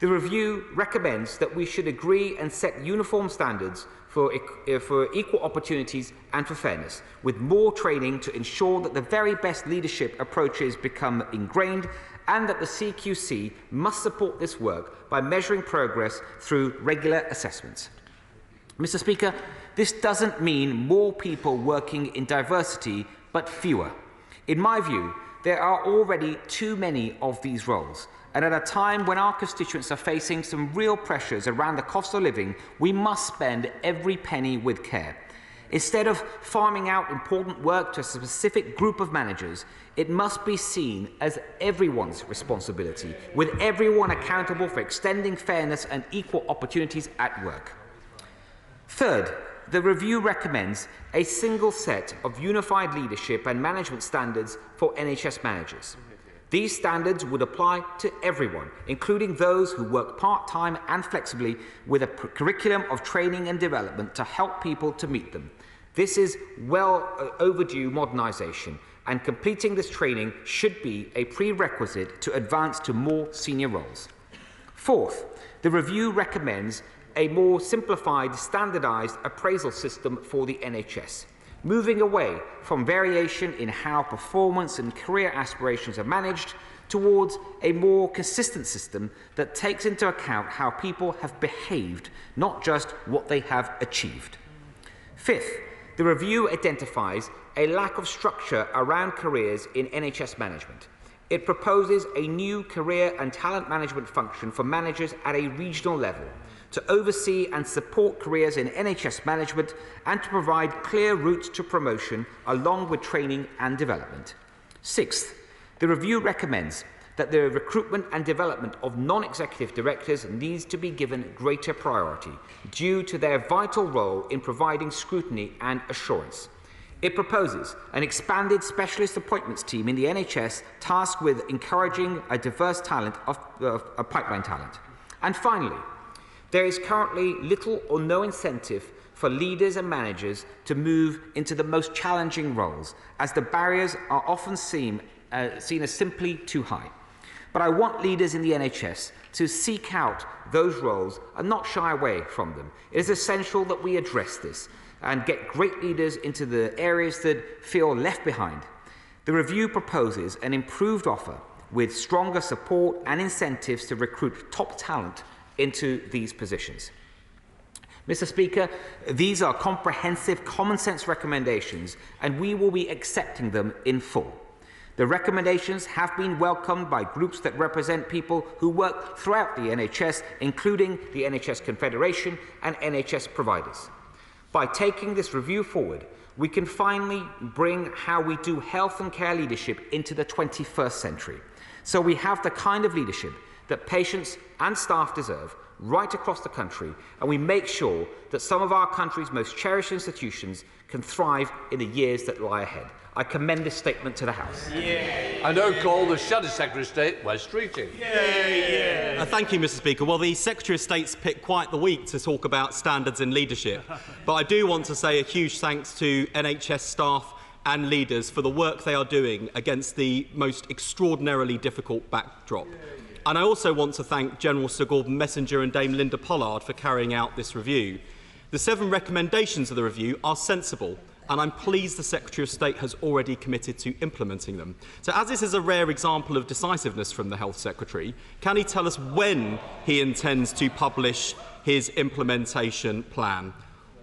Speaker 21: the review recommends that we should agree and set uniform standards for equal opportunities and for fairness, with more training to ensure that the very best leadership approaches become ingrained, and that the CQC must support this work by measuring progress through regular assessments. Mr. Speaker, this doesn't mean more people working in diversity, but fewer. In my view, there are already too many of these roles, and at a time when our constituents are facing some real pressures around the cost of living, we must spend every penny with care. Instead of farming out important work to a specific group of managers, it must be seen as everyone's responsibility, with everyone accountable for extending fairness and equal opportunities at work. Third, the review recommends a single set of unified leadership and management standards for NHS managers. These standards would apply to everyone, including those who work part-time and flexibly, with a curriculum of training and development to help people to meet them. This is well overdue modernisation, and completing this training should be a prerequisite to advance to more senior roles. Fourth, the review recommends a more simplified, standardised appraisal system for the NHS, moving away from variation in how performance and career aspirations are managed towards a more consistent system that takes into account how people have behaved, not just what they have achieved. Fifth, the review identifies a lack of structure around careers in NHS management. It proposes a new career and talent management function for managers at a regional level, to oversee and support careers in NHS management and to provide clear routes to promotion along with training and development. Sixth, the review recommends that the recruitment and development of non-executive directors needs to be given greater priority due to their vital role in providing scrutiny and assurance. It proposes an expanded specialist appointments team in the NHS tasked with encouraging a diverse talent of pipeline talent. And finally, there is currently little or no incentive for leaders and managers to move into the most challenging roles, as the barriers are often seen as simply too high. But I want leaders in the NHS to seek out those roles and not shy away from them. It is essential that we address this and get great leaders into the areas that feel left behind. The review proposes an improved offer with stronger support and incentives to recruit top talent into these positions. Mr. Speaker, these are comprehensive, common-sense recommendations, and we will be accepting them in full. The recommendations have been welcomed by groups that represent people who work throughout the NHS, including the NHS Confederation and NHS providers. By taking this review forward, we can finally bring how we do health and care leadership into the 21st century. So we have the kind of leadership that patients and staff deserve right across the country, and we make sure that some of our country's most cherished institutions can thrive in the years that lie ahead. I commend this statement to the House.
Speaker 1: I now call the Shadow Secretary of State, Wes Streeting.
Speaker 4: Thank you, Mr. Speaker. Well, the Secretary of State's picked quite the week to talk about standards in leadership, but I do want to say a huge thanks to NHS staff and leaders for the work they are doing against the most extraordinarily difficult backdrop. And I also want to thank General Sir Gordon Messenger and Dame Linda Pollard for carrying out this review. The 7 recommendations of the review are sensible, and I'm pleased the Secretary of State has already committed to implementing them. So as this is a rare example of decisiveness from the Health Secretary, can he tell us when he intends to publish his implementation plan?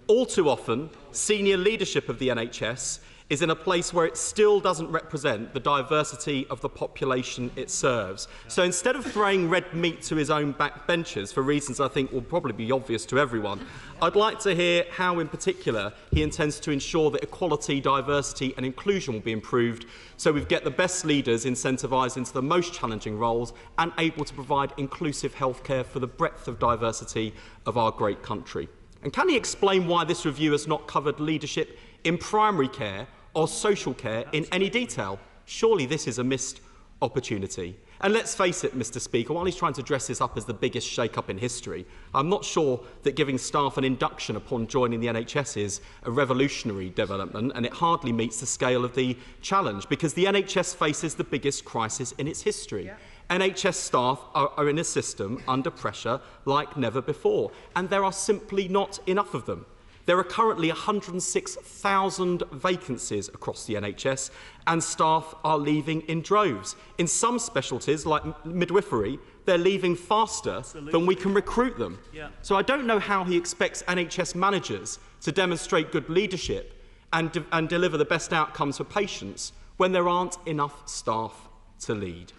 Speaker 4: All too often, senior leadership of the NHS is in a place where it still doesn't represent the diversity of the population it serves. So instead of throwing red meat to his own backbenchers for reasons I think will probably be obvious to everyone, I'd like to hear how in particular he intends to ensure that equality, diversity and inclusion will be improved so we get the best leaders incentivised into the most challenging roles and able to provide inclusive healthcare for the breadth of diversity of our great country. And can he explain why this review has not covered leadership in primary care or social care in any detail? Surely this is a missed opportunity. And let's face it, Mr. Speaker, while he's trying to dress this up as the biggest shake-up in history, I'm not sure that giving staff an induction upon joining the NHS is a revolutionary development, and it hardly meets the scale of the challenge, because the NHS faces the biggest crisis in its history. Yeah. NHS staff are in a system under pressure like never before, and there are simply not enough of them. There are currently 106,000 vacancies across the NHS, and staff are leaving in droves. In some specialties, like midwifery, they're leaving faster than we can recruit them. Yeah. So I don't know how he expects NHS managers to demonstrate good leadership and deliver the best outcomes for patients when there aren't enough staff to lead.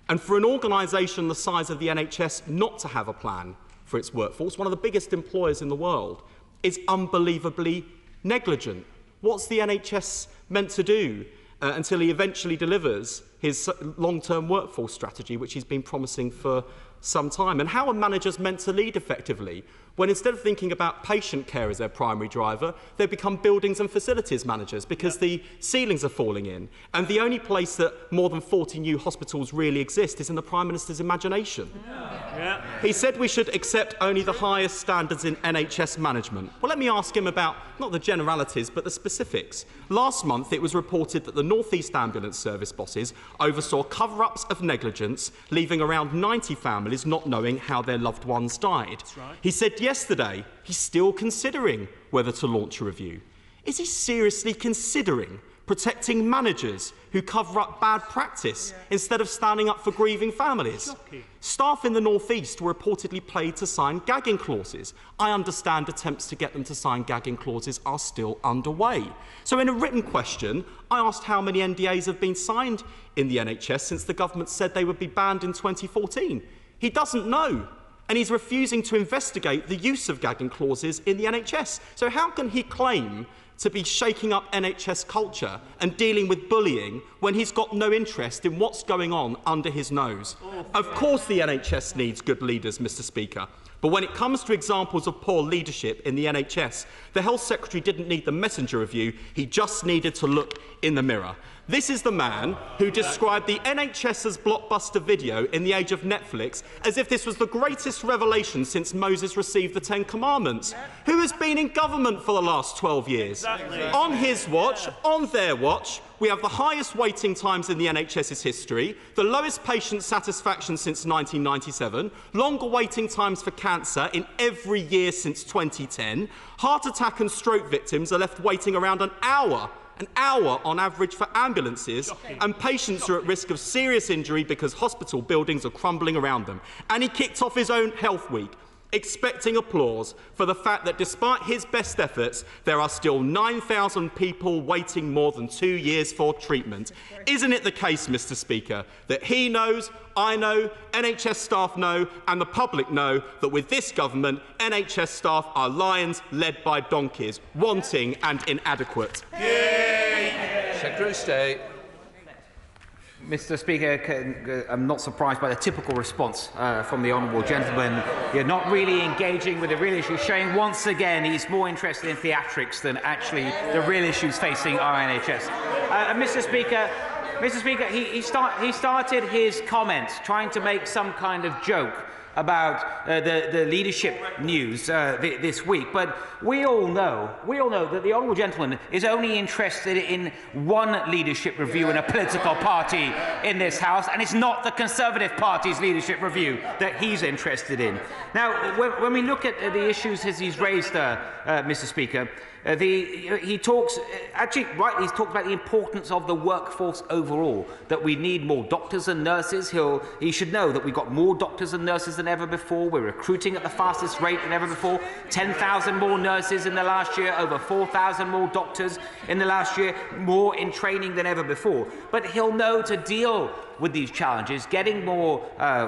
Speaker 4: And for an organisation the size of the NHS not to have a plan for its workforce, one of the biggest employers in the world, is unbelievably negligent. What's the NHS meant to do until he eventually delivers his long-term workforce strategy, which he's been promising for some time? And how are managers meant to lead effectively when instead of thinking about patient care as their primary driver, they become buildings and facilities managers because the ceilings are falling in? And the only place that more than 40 new hospitals really exist is in the Prime Minister's imagination. Yeah. He said we should accept only the highest standards in NHS management. Well, let me ask him about not the generalities, but the specifics. Last month, it was reported that the North East Ambulance Service bosses oversaw cover-ups of negligence, leaving around 90 families not knowing how their loved ones died. Right. He said yesterday he's still considering whether to launch a review. Is he seriously considering protecting managers who cover up bad practice instead of standing up for grieving families? Shocking. Staff in the North East were reportedly paid to sign gagging clauses. I understand attempts to get them to sign gagging clauses are still underway. So in a written question, I asked how many NDAs have been signed in the NHS since the government said they would be banned in 2014. He doesn't know, and he's refusing to investigate the use of gagging clauses in the NHS. So how can he claim to be shaking up NHS culture and dealing with bullying when he's got no interest in what's going on under his nose? Of course the NHS needs good leaders, Mr. Speaker. But when it comes to examples of poor leadership in the NHS, the Health Secretary didn't need the messenger review, he just needed to look in the mirror. This is the man who described the NHS's blockbuster video in the age of Netflix as if this was the greatest revelation since Moses received the Ten Commandments. Who has been in government for the last 12 years? Exactly. On his watch, on their watch, we have the highest waiting times in the NHS's history, the lowest patient satisfaction since 1997, longer waiting times for cancer in every year since 2010, heart attack and stroke victims are left waiting around an hour on average for ambulances, and patients are at risk of serious injury because hospital buildings are crumbling around them. And he kicked off his own Health Week, expecting applause for the fact that despite his best efforts, there are still 9,000 people waiting more than 2 years for treatment. Isn't it the case, Mr. Speaker, that he knows, I know, NHS staff know, and the public know that with this government, NHS staff are lions led by donkeys, wanting and inadequate?
Speaker 1: Secretary of State.
Speaker 21: Mr. Speaker, I'm not surprised by the typical response from the honourable gentleman. You're not really engaging with the real issue, showing once again he's more interested in theatrics than actually the real issues facing our NHS. Mr. Speaker, he started his comments trying to make some kind of joke about the leadership news this week, but we all know that the honourable gentleman is only interested in one leadership review in a political party in this House, and it's not the Conservative Party's leadership review that he's interested in. Now, when we look at the issues as he's raised, Mr. Speaker, he talks, actually rightly, he's talked about the importance of the workforce overall, that we need more doctors and nurses. He should know that we've got more doctors and nurses than ever before. We're recruiting at the fastest rate than ever before. 10,000 more nurses in the last year, over 4,000 more doctors in the last year, more in training than ever before. But he'll know to deal with these challenges, getting more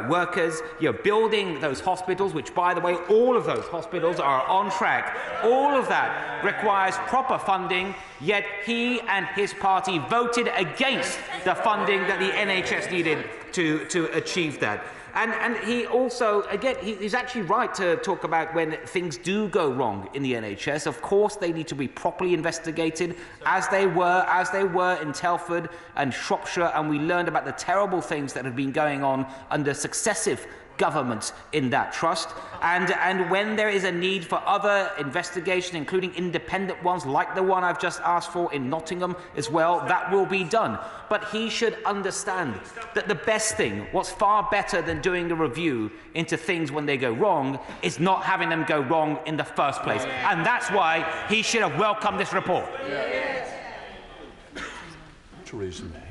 Speaker 21: workers, building those hospitals, which, by the way, all of those hospitals are on track. All of that requires proper funding, yet he and his party voted against the funding that the NHS needed to achieve that. And he also, again, he's actually right to talk about when things do go wrong in the NHS. Of course, they need to be properly investigated, as they were in Telford and Shropshire, and we learned about the terrible things that have been going on under successive governments in that trust, and when there is a need for other investigation, including independent ones like the one I've just asked for in Nottingham as well, that will be done. But he should understand that the best thing, what's far better than doing a review into things when they go wrong, is not having them go wrong in the first place. And that's why he should have welcomed this report.
Speaker 1: Theresa May.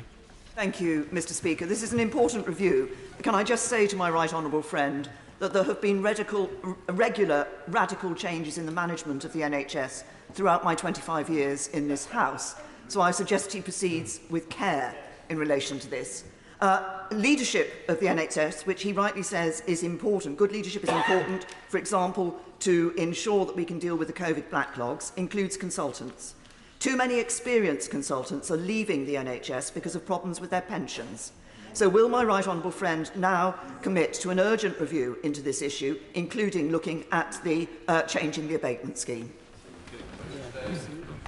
Speaker 5: Thank you, Mr. Speaker. This is an important review. Can I just say to my right honourable friend that there have been regular radical changes in the management of the NHS throughout my 25 years in this House, so I suggest he proceeds with care in relation to this. Leadership of the NHS, which he rightly says is important. Good leadership is important, for example, to ensure that we can deal with the COVID backlogs, includes consultants. Too many experienced consultants are leaving the NHS because of problems with their pensions. So will my right honourable friend now commit to an urgent review into this issue, including looking at the changing the abatement scheme?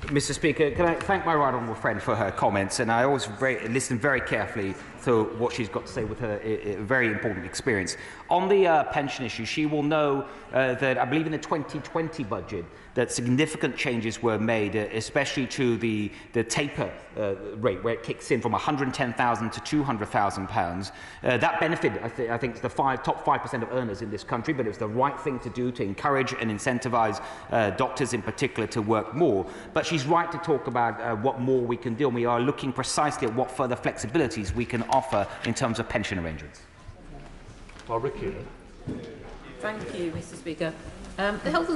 Speaker 21: Mr. Speaker, can I thank my right honourable friend for her comments, and I always listen very carefully to what she's got to say with her very important experience. On the pension issue, she will know that I believe in the 2020 budget that significant changes were made, especially to the taper rate, where it kicks in from £110,000 to £200,000. That benefited, I think, the top 5% of earners in this country, but it was the right thing to do to encourage and incentivise doctors in particular to work more. But she's right to talk about what more we can do, and we are looking precisely at what further flexibilities we can offer in terms of pension arrangements.
Speaker 1: Barbara Keir.
Speaker 18: Thank you, Mr. Speaker. The Health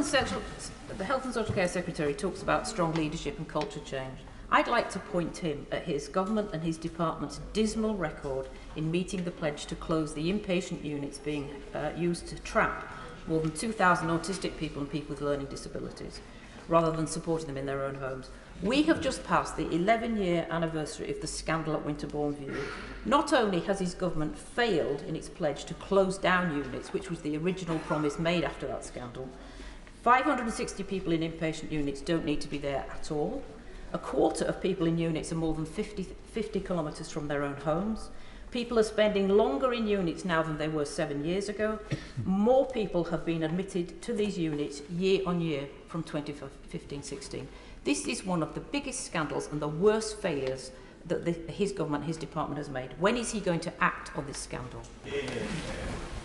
Speaker 18: and Social Care Secretary talks about strong leadership and culture change. I'd like to point him at his government and his department's dismal record in meeting the pledge to close the inpatient units being used to trap more than 2,000 autistic people and people with learning disabilities, rather than supporting them in their own homes. We have just passed the 11-year anniversary of the scandal at Winterbourne View. Not only has his government failed in its pledge to close down units, which was the original promise made after that scandal, 560 people in inpatient units don't need to be there at all. A quarter of people in units are more than 50 kilometres from their own homes. People are spending longer in units now than they were 7 years ago. More people have been admitted to these units year on year from 2015-16. This is one of the biggest scandals and the worst failures that his government, his department has made. When is he going to act on this scandal?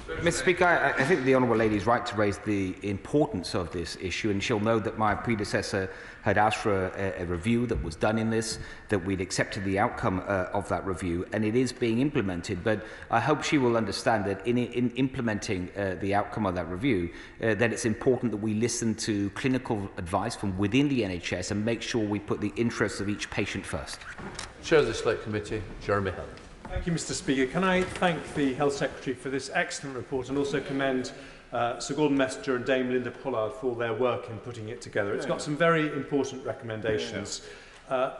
Speaker 21: Mr. Speaker, I think the Honourable Lady is right to raise the importance of this issue, and she'll know that my predecessor had asked for a review that was done in this, that we'd accepted the outcome of that review, and it is being implemented. But I hope she will understand that in implementing the outcome of that review, that it's important that we listen to clinical advice from within the NHS and make sure we put the interests of each patient first.
Speaker 1: Chair of the Select Committee, Jeremy Hill.
Speaker 22: Thank you, Mr. Speaker. Can I thank the Health Secretary for this excellent report and also commend Sir Gordon Messenger and Dame Linda Pollard for their work in putting it together. It's got some very important recommendations.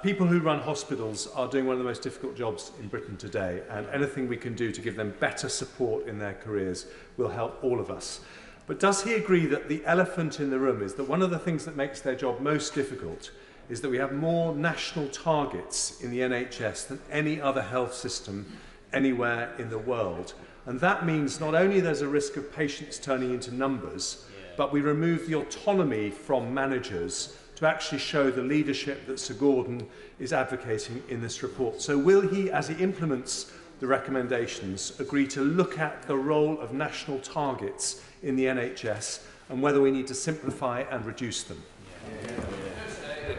Speaker 22: People who run hospitals are doing one of the most difficult jobs in Britain today, and anything we can do to give them better support in their careers will help all of us. But does he agree that the elephant in the room is that one of the things that makes their job most difficult is that we have more national targets in the NHS than any other health system anywhere in the world? And that means not only there's a risk of patients turning into numbers, but we remove the autonomy from managers to actually show the leadership that Sir Gordon is advocating in this report. So will he, as he implements the recommendations, agree to look at the role of national targets in the NHS and whether we need to simplify and reduce them?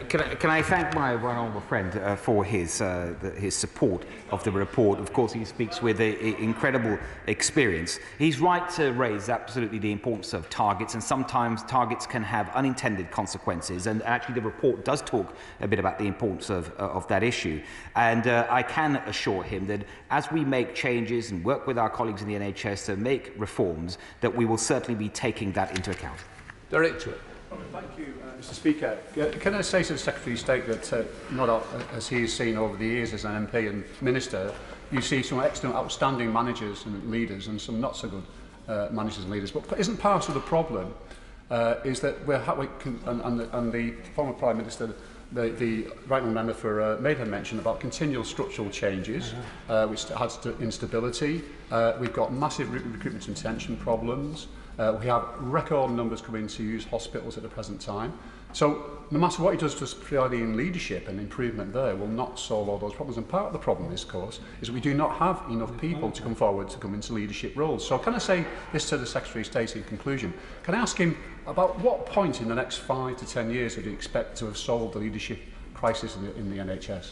Speaker 21: Can I thank my right honourable friend for his support of the report. Of course, he speaks with incredible experience. He's right to raise absolutely the importance of targets, and sometimes targets can have unintended consequences. And actually, the report does talk a bit about the importance of that issue. And I can assure him that as we make changes and work with our colleagues in the NHS to make reforms, that we will certainly be taking that into account.
Speaker 1: Director.
Speaker 20: Thank you, Mr. Speaker. Can I say to the Secretary of State that, not as he has seen over the years as an MP and Minister,
Speaker 6: you see some excellent, outstanding managers and leaders and some not so good managers and leaders. But isn't part of the problem is that and the former Prime Minister, the right honourable member for Maidenhead mentioned about continual structural changes, which adds to instability. We've got massive recruitment and retention problems. We have record numbers coming to use hospitals at the present time. So no matter what he does to providing leadership and improvement there will not solve all those problems. And part of the problem is, of course, is that we do not have enough people to come forward to come into leadership roles. So can I say this to the Secretary of State in conclusion? Can I ask him about what point in the next 5 to 10 years would he expect to have solved the leadership crisis in the NHS?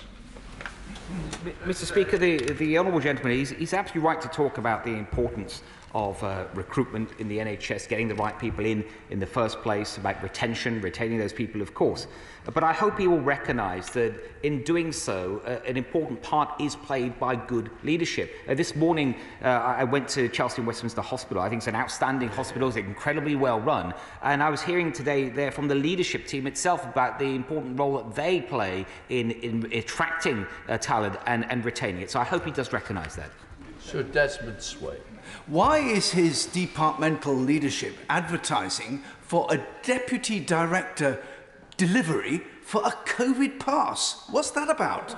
Speaker 21: Mr. Speaker, the honourable gentleman, he's absolutely right to talk about the importance of recruitment in the NHS, getting the right people in the first place, about retention, retaining those people, of course. But I hope he will recognise that in doing so, an important part is played by good leadership. This morning, I went to Chelsea and Westminster Hospital. I think it's an outstanding hospital, it's incredibly well run. And I was hearing today there from the leadership team itself about the important role that they play in attracting talent and retaining it. So I hope he does recognise that.
Speaker 1: Sir Desmond Sway.
Speaker 7: Why is his departmental leadership advertising for a deputy director delivery for a COVID pass? What's that about?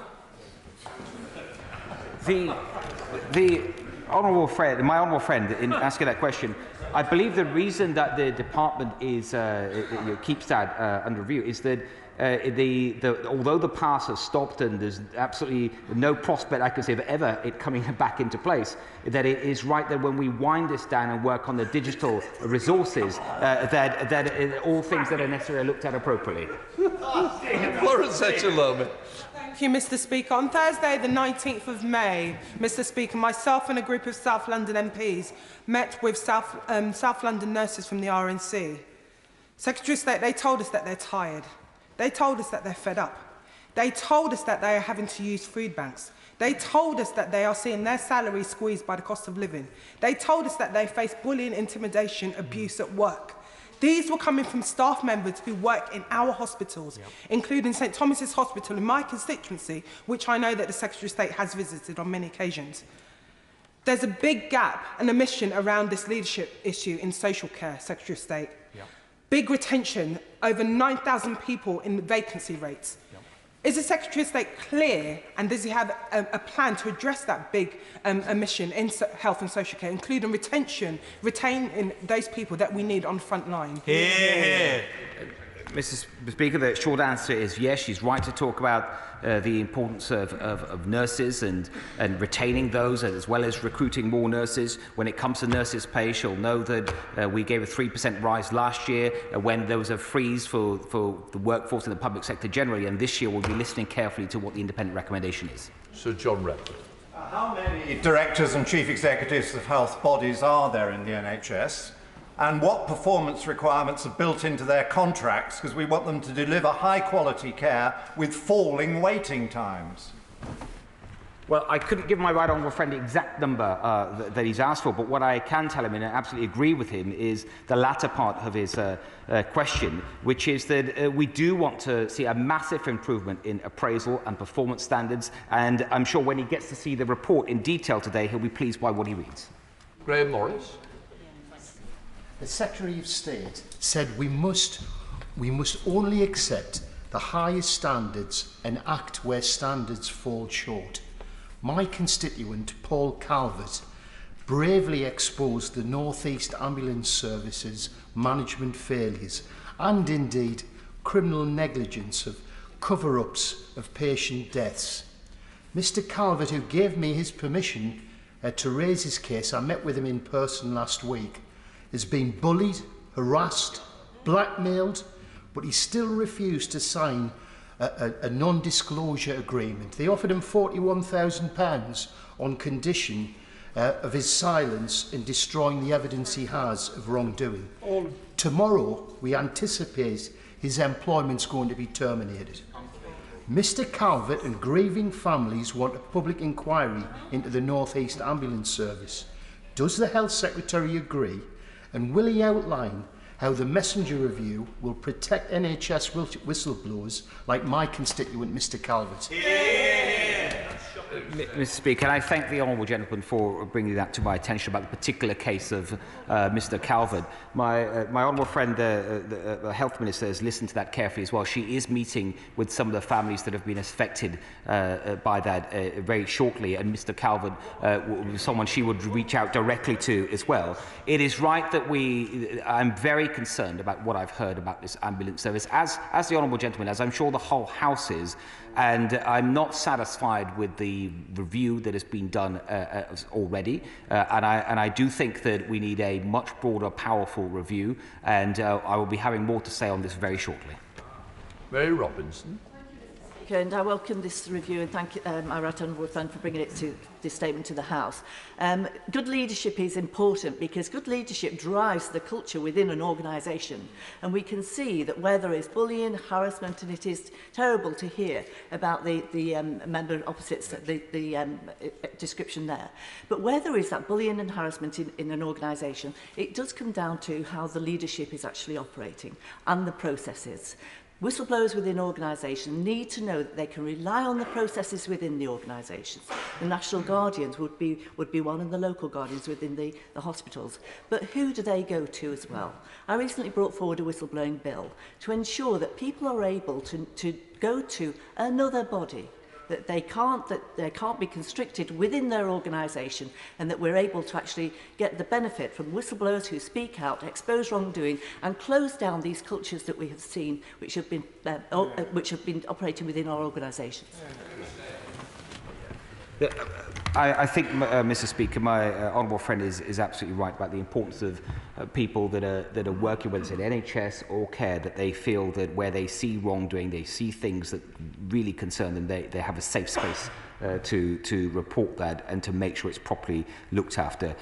Speaker 21: The honourable friend, my honourable friend, in asking that question, I believe the reason that the department is keeps that under review is that although the pass has stopped and there's absolutely no prospect, I can say, of ever it coming back into place, that it is right that when we wind this down and work on the digital resources, that all things that are necessary are looked at appropriately.
Speaker 1: Florence Etchelome.
Speaker 23: Thank you, Mr. Speaker. On Thursday, the 19th of May, Mr. Speaker, myself and a group of South London MPs met with South London nurses from the RNC. Secretary of State, they told us that they're tired. They told us that they're fed up. They told us that they are having to use food banks. They told us that they are seeing their salaries squeezed by the cost of living. They told us that they face bullying, intimidation, abuse at work. These were coming from staff members who work in our hospitals, including St Thomas's Hospital in my constituency, which I know that the Secretary of State has visited on many occasions. There's a big gap and omission around this leadership issue in social care, Secretary of State. Big retention, over 9,000 people in the vacancy rates. Is the Secretary of State clear, and does he have a plan to address that big omission in health and social care, including retaining those people that we need on the front line?
Speaker 21: Mr. Speaker, the short answer is yes, she's right to talk about the importance of nurses and retaining those, as well as recruiting more nurses. When it comes to nurses' pay, she'll know that we gave a 3% rise last year when there was a freeze for the workforce in the public sector generally, and this year we'll be listening carefully to what the independent recommendation is.
Speaker 1: Sir John Redford.
Speaker 9: How many directors and chief executives of health bodies are there in the NHS? And what performance requirements are built into their contracts, because we want them to deliver high-quality care with falling waiting times?
Speaker 21: Well, I couldn't give my right honourable friend the exact number that he's asked for, but what I can tell him, and I absolutely agree with him, is the latter part of his question, which is that we do want to see a massive improvement in appraisal and performance standards, and I'm sure when he gets to see the report in detail today, he'll be pleased by what he reads.
Speaker 1: Graham Morris.
Speaker 24: The Secretary of State said we must only accept the highest standards and act where standards fall short. My constituent, Paul Calvert, bravely exposed the North East Ambulance Service's management failures and indeed criminal negligence of cover-ups of patient deaths. Mr. Calvert, who gave me his permission to raise his case, I met with him in person last week, has been bullied, harassed, blackmailed, but he still refused to sign a non-disclosure agreement. They offered him £41,000 on condition of his silence in destroying the evidence he has of wrongdoing. Tomorrow, we anticipate his employment's going to be terminated. Mr. Calvert and grieving families want a public inquiry into the North East Ambulance Service. Does the Health Secretary agree? And will he outline how the Messenger Review will protect NHS whistleblowers like my constituent, Mr. Calvert?
Speaker 21: Mr. Speaker, and I thank the honourable gentleman for bringing that to my attention about the particular case of Mr. Calvert. My honourable friend, the Health Minister, has listened to that carefully as well. She is meeting with some of the families that have been affected by that very shortly, and Mr. Calvert was someone she would reach out directly to as well. It is right that I'm very concerned about what I've heard about this ambulance service, as the honourable gentleman, as I'm sure the whole House is. And I'm not satisfied with the review that has been done already. And I do think that we need a much broader, powerful review. And I will be having more to say on this very shortly.
Speaker 1: Mary Robinson.
Speaker 5: And I welcome this review and thank my right honourable friend for bringing this statement to the House. Good leadership is important because good leadership drives the culture within an organisation, and we can see that where there is bullying, harassment, and it is terrible to hear about the member opposite's the description there, but where there is that bullying and harassment in an organisation, it does come down to how the leadership is actually operating and the processes. Whistleblowers within organisations need to know that they can rely on the processes within the organisations. The National Guardians would be one, and the local guardians within the hospitals. But who do they go to as well? I recently brought forward a whistleblowing bill to ensure that people are able to go to another body, that they can't be constricted within their organisation, and that we're able to actually get the benefit from whistleblowers who speak out, expose wrongdoing, and close down these cultures that we have seen, which have been operating within our organisations.
Speaker 21: I think, Mr. Speaker, my honourable friend is absolutely right about the importance of people that are working, whether it's in NHS or care, that they feel that where they see wrongdoing, they see things that really concern them, they have a safe space to report that and to make sure it's properly looked after.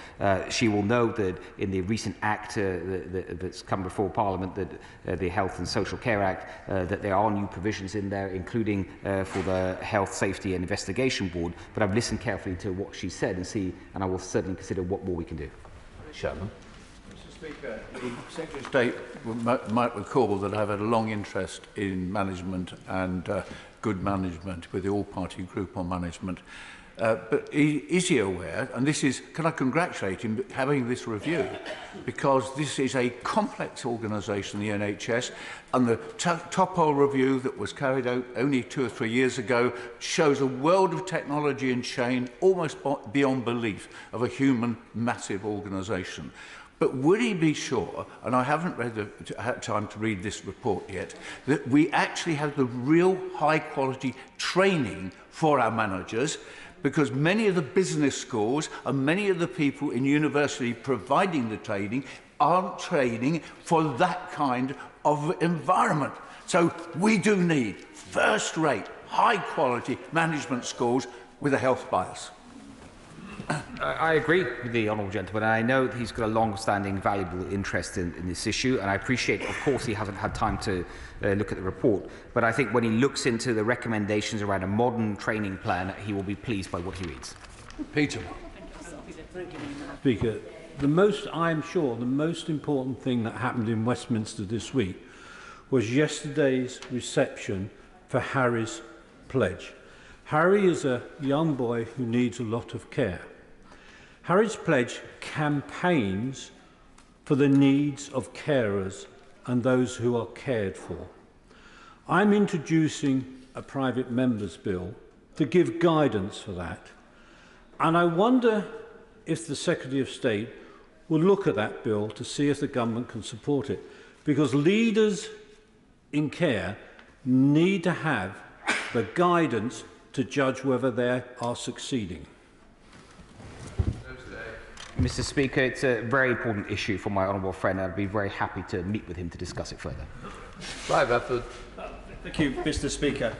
Speaker 21: She will know that in the recent act that's come before Parliament, that the Health and Social Care Act, that there are new provisions in there, including for the Health, Safety and Investigation Board. But I've listened carefully to what she said and I will certainly consider what more we can do.
Speaker 1: Shannon.
Speaker 8: Mr. Speaker, the Secretary of State might recall that I've had a long interest in management and good management with the all-party group on management. But is he aware, and this is, can I congratulate him having this review, because this is a complex organisation, the NHS, and the Topo review that was carried out only 2 or 3 years ago shows a world of technology and change almost beyond belief of a human massive organisation. But would he be sure, and I haven't had time to read this report yet, that we actually have the real high-quality training for our managers, because many of the business schools and many of the people in university providing the training aren't training for that kind of environment. So we do need first-rate, high-quality management schools with a health bias.
Speaker 21: I agree with the honourable gentleman. I know that he's got a long-standing, valuable interest in this issue, and I appreciate, of course, he hasn't had time to look at the report. But I think when he looks into the recommendations around a modern training plan, he will be pleased by what he reads.
Speaker 1: Peter.
Speaker 10: Speaker, I'm sure the most important thing that happened in Westminster this week was yesterday's reception for Harry's pledge. Harry is a young boy who needs a lot of care. Harry's pledge campaigns for the needs of carers and those who are cared for. I'm introducing a private member's bill to give guidance for that. And I wonder if the Secretary of State will look at that bill to see if the government can support it. Because leaders in care need to have the guidance to judge whether they are succeeding.
Speaker 21: Mr. Speaker, it's a very important issue for my honourable friend. I'd be very happy to meet with him to discuss it further.
Speaker 1: Right, Bedford.
Speaker 11: Thank you, Mr. Speaker.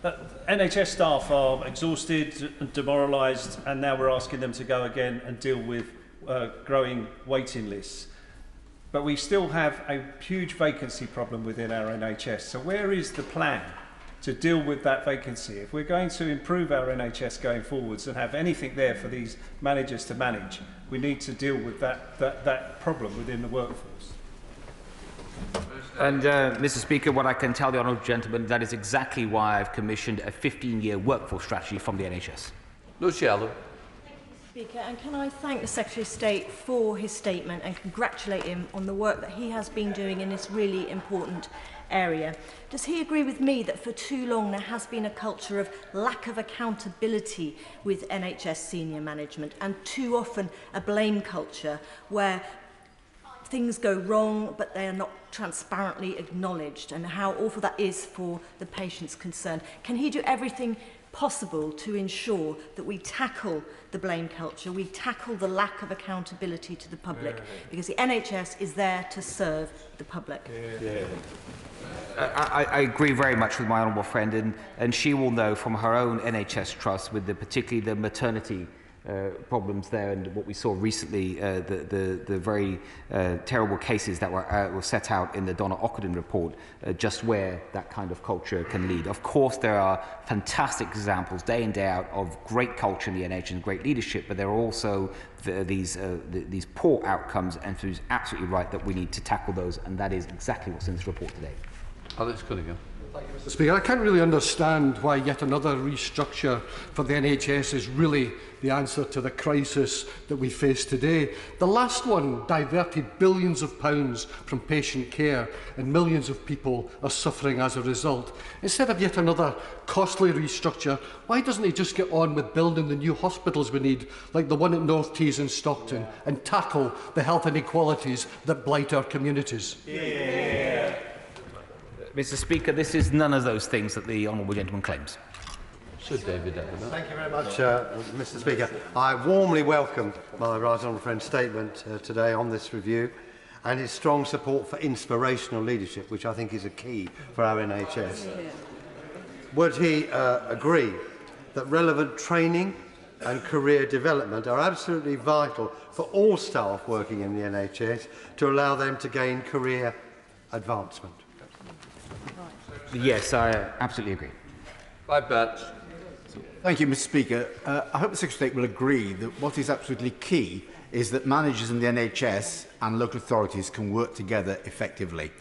Speaker 11: NHS staff are exhausted and demoralised, and now we're asking them to go again and deal with growing waiting lists. But we still have a huge vacancy problem within our NHS. So where is the plan to deal with that vacancy? If we're going to improve our NHS going forwards and have anything there for these managers to manage, we need to deal with that problem within the workforce.
Speaker 21: And Mr. Speaker, what I can tell the honourable gentleman, that is exactly why I've commissioned a 15-year workforce strategy from the NHS.
Speaker 1: Luciano.
Speaker 12: Speaker, and can I thank the Secretary of State for his statement and congratulate him on the work that he has been doing in this really important area. Does he agree with me that for too long there has been a culture of lack of accountability with NHS senior management and too often a blame culture where things go wrong but they are not transparently acknowledged, and how awful that is for the patients concerned? Can he do everything possible to ensure that we tackle the blame culture, we tackle the lack of accountability to the public, because the NHS is there to serve the public?
Speaker 21: I agree very much with my honourable friend, and she will know from her own NHS trust, with particularly the maternity problems there, and what we saw recently, the very terrible cases that were set out in the Donna Ockenden report, just where that kind of culture can lead. Of course, there are fantastic examples day in, day out of great culture in the NHS and great leadership, but there are also these poor outcomes, and she's absolutely right that we need to tackle those, and that is exactly what's in this report today.
Speaker 1: Alex Cunningham.
Speaker 13: Mr. Speaker, I can't really understand why yet another restructure for the NHS is really the answer to the crisis that we face today. The last one diverted billions of pounds from patient care, and millions of people are suffering as a result. Instead of yet another costly restructure, why doesn't he just get on with building the new hospitals we need, like the one at North Tees in Stockton, and tackle the health inequalities that blight our communities?
Speaker 21: Mr. Speaker, this is none of those things that the honourable gentleman claims.
Speaker 1: Sir David Edinburgh.
Speaker 14: Thank you very much, Mr. Speaker. I warmly welcome my right honourable friend's statement today on this review and his strong support for inspirational leadership, which I think is a key for our NHS. Would he agree that relevant training and career development are absolutely vital for all staff working in the NHS to allow them to gain career advancement?
Speaker 21: Yes, I absolutely agree.
Speaker 15: Thank you, Mr. Speaker. I hope the Secretary of State will agree that what is absolutely key is that managers in the NHS and local authorities can work together effectively.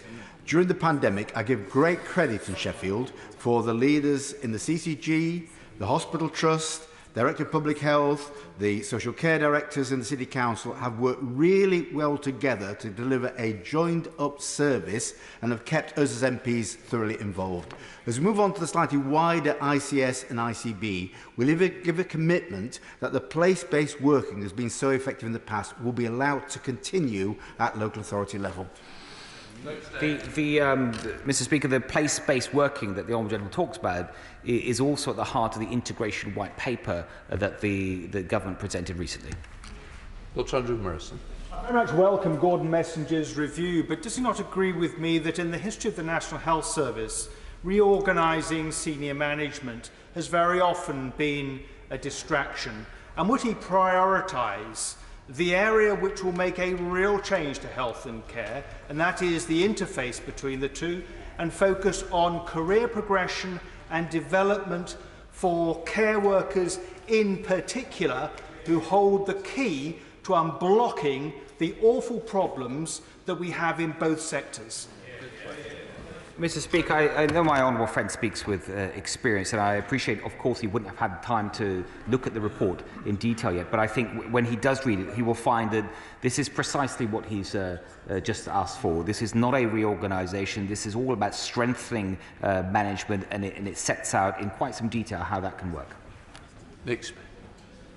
Speaker 15: During the pandemic, I give great credit in Sheffield for the leaders in the CCG, the Hospital Trust, Director of Public Health, the Social Care Directors and the City Council have worked really well together to deliver a joined-up service and have kept us as MPs thoroughly involved. As we move on to the slightly wider ICS and ICB, we'll give a commitment that the place-based working that has been so effective in the past will be allowed to continue at local authority level.
Speaker 21: Mr. Speaker, the place-based working that the honourable gentleman talks about is also at the heart of the integration white paper that the government presented recently.
Speaker 1: Dr. Andrew Morrison.
Speaker 25: I very much welcome Gordon Messenger's review, but does he not agree with me that in the history of the National Health Service, reorganising senior management has very often been a distraction? And would he prioritise the area which will make a real change to health and care, and that is the interface between the two, and focus on career progression and development for care workers in particular, who hold the key to unblocking the awful problems that we have in both sectors?
Speaker 21: Mr. Speaker, I know my honourable friend speaks with experience, and I appreciate, of course, he wouldn't have had time to look at the report in detail yet, but I think when he does read it, he will find that this is precisely what he's just asked for. This is not a reorganisation. This is all about strengthening management, and it sets out in quite some detail how that can work.
Speaker 1: Nick.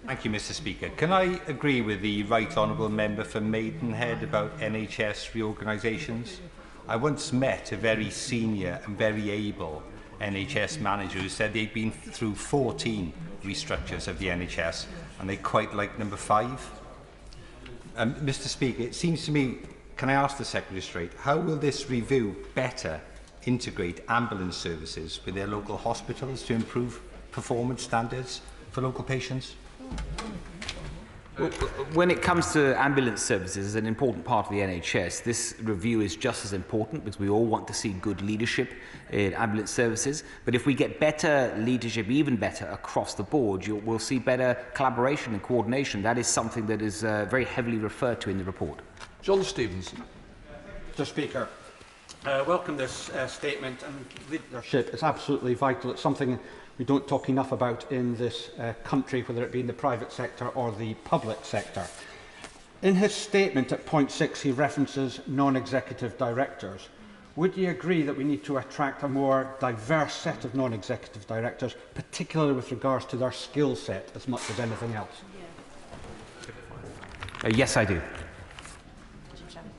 Speaker 26: Thank you, Mr. Speaker. Can I agree with the Right Honourable Member for Maidenhead about NHS reorganisations? I once met a very senior and very able NHS manager who said they'd been through 14 restructures of the NHS and they quite like number 5. Mr. Speaker, it seems to me, can I ask the Secretary straight, how will this review better integrate ambulance services with their local hospitals to improve performance standards for local patients?
Speaker 21: Well, when it comes to ambulance services as an important part of the NHS, this review is just as important because we all want to see good leadership in ambulance services. But if we get better leadership, even better across the board, we'll see better collaboration and coordination. That is something that is very heavily referred to in the report.
Speaker 1: John Stevenson.
Speaker 27: Mr. Speaker,
Speaker 2: welcome this statement, and leadership is absolutely vital. It's something we don't talk enough about in this country, whether it be in the private sector or the public sector. In his statement at point 6, he references non-executive directors. Would you agree that we need to attract a more diverse set of non-executive directors, particularly with regards to their skill set as much as anything else?
Speaker 21: Yes, I do.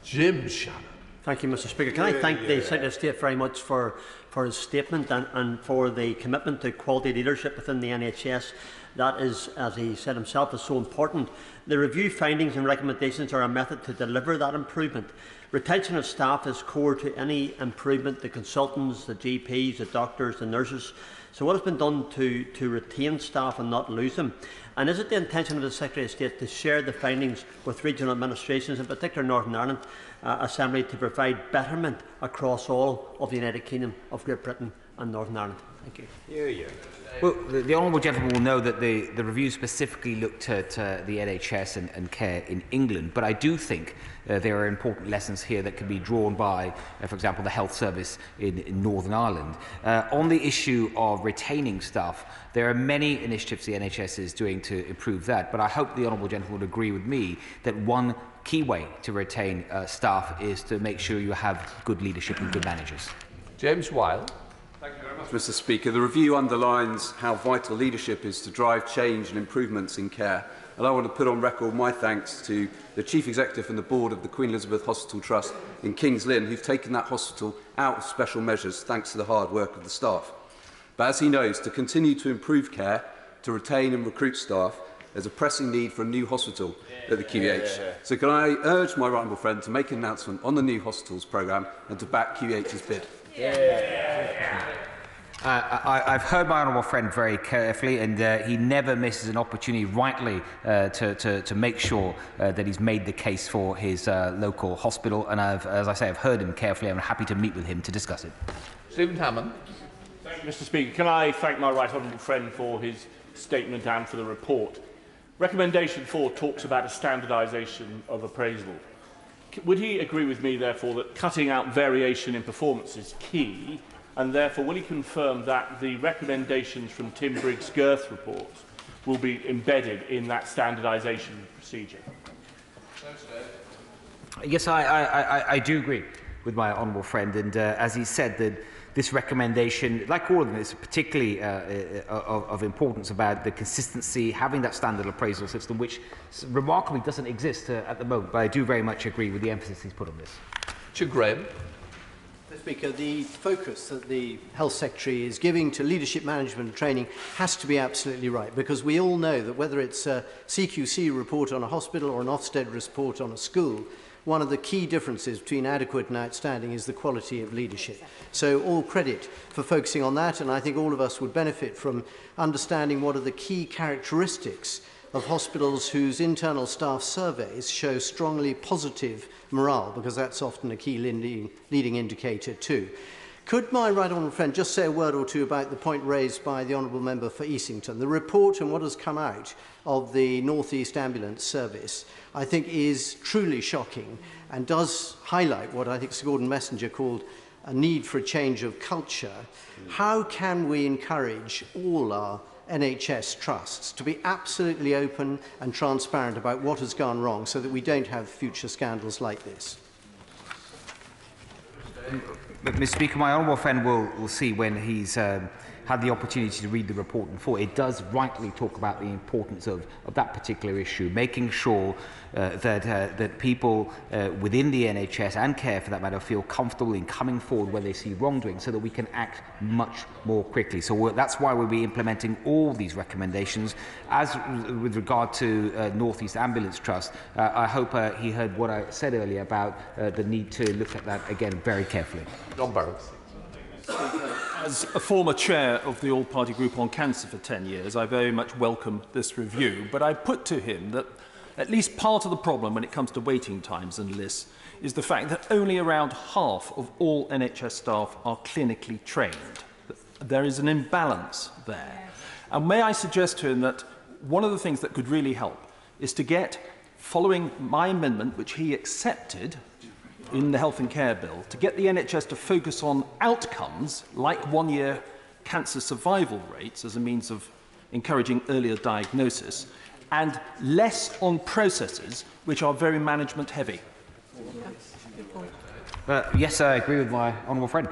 Speaker 1: Jim Shannon.
Speaker 3: Thank you, Mr. Speaker. Can I thank the Secretary of State very much for his statement and for the commitment to quality leadership within the NHS. That is, as he said himself, is so important. The review findings and recommendations are a method to deliver that improvement. Retention of staff is core to any improvement, the consultants, the GPs, the doctors, the nurses. So what has been done to retain staff and not lose them? And is it the intention of the Secretary of State to share the findings with regional administrations, in particular Northern Ireland Assembly, to provide betterment across all of the United Kingdom of Great Britain and Northern Ireland? Thank you.
Speaker 21: Well, the honourable gentleman will know that the review specifically looked at the NHS and care in England, but I do think there are important lessons here that can be drawn by, for example, the health service in Northern Ireland. On the issue of retaining staff, there are many initiatives the NHS is doing to improve that, but I hope the honourable gentleman would agree with me that one key way to retain staff is to make sure you have good leadership and good managers.
Speaker 1: James Wilde.
Speaker 4: Thank you very much, Mr. Speaker. The review underlines how vital leadership is to drive change and improvements in care. And I want to put on record my thanks to the Chief Executive and the Board of the Queen Elizabeth Hospital Trust in King's Lynn, who've taken that hospital out of special measures thanks to the hard work of the staff. But as he knows, to continue to improve care, to retain and recruit staff, there's a pressing need for a new hospital at the QEH. So can I urge my right honourable friend to make an announcement on the new hospitals programme and to back QEH's bid?
Speaker 21: I've heard my honourable friend very carefully, and he never misses an opportunity, rightly, to make sure that he's made the case for his local hospital. And as I say, I've heard him carefully. I'm happy to meet with him to discuss it.
Speaker 1: Stephen Hammond.
Speaker 16: Thank you, Mr. Speaker. Can I thank my right honourable friend for his statement and for the report? Recommendation 4 talks about a standardisation of appraisal. Would he agree with me, therefore, that cutting out variation in performance is key, and therefore will he confirm that the recommendations from Tim Briggs' Girth report will be embedded in that standardisation procedure?
Speaker 21: Yes, I do agree with my honourable friend, and as he said, that this recommendation, like all of them, is particularly of importance about the consistency, having that standard appraisal system, which remarkably doesn't exist at the moment. But I do very much agree with the emphasis he's put on this.
Speaker 1: Mr. Graham.
Speaker 17: Mr. Speaker, the focus that the Health Secretary is giving to leadership management and training has to be absolutely right, because we all know that whether it's a CQC report on a hospital or an Ofsted report on a school, one of the key differences between adequate and outstanding is the quality of leadership. So all credit for focusing on that, and I think all of us would benefit from understanding what are the key characteristics of hospitals whose internal staff surveys show strongly positive morale, because that's often a key leading indicator too. Could my right honourable friend just say a word or two about the point raised by the honourable member for Easington? The report and what has come out of the North East Ambulance Service, I think, is truly shocking and does highlight what I think Sir Gordon Messenger called a need for a change of culture. How can we encourage all our NHS trusts to be absolutely open and transparent about what has gone wrong so that we don't have future scandals like this?
Speaker 21: Mr. Speaker, my honourable friend will see when he's had the opportunity to read the report before. It does rightly talk about the importance of that particular issue, making sure that people within the NHS and care, for that matter, feel comfortable in coming forward when they see wrongdoing, so that we can act much more quickly. So that's why we'll be implementing all these recommendations. As with regard to North East Ambulance Trust, I hope he heard what I said earlier about the need to look at that again very carefully.
Speaker 1: John Barrow.
Speaker 11: As a former chair of the All-Party Group on Cancer for 10 years, I very much welcome this review, but I put to him that at least part of the problem when it comes to waiting times and lists is the fact that only around half of all NHS staff are clinically trained. There is an imbalance there. And may I suggest to him that one of the things that could really help is to get, following my amendment, which he accepted, in the Health and Care Bill to get the NHS to focus on outcomes like one-year cancer survival rates as a means of encouraging earlier diagnosis, and less on processes which are very management heavy.
Speaker 21: Yes, I agree with my honourable friend.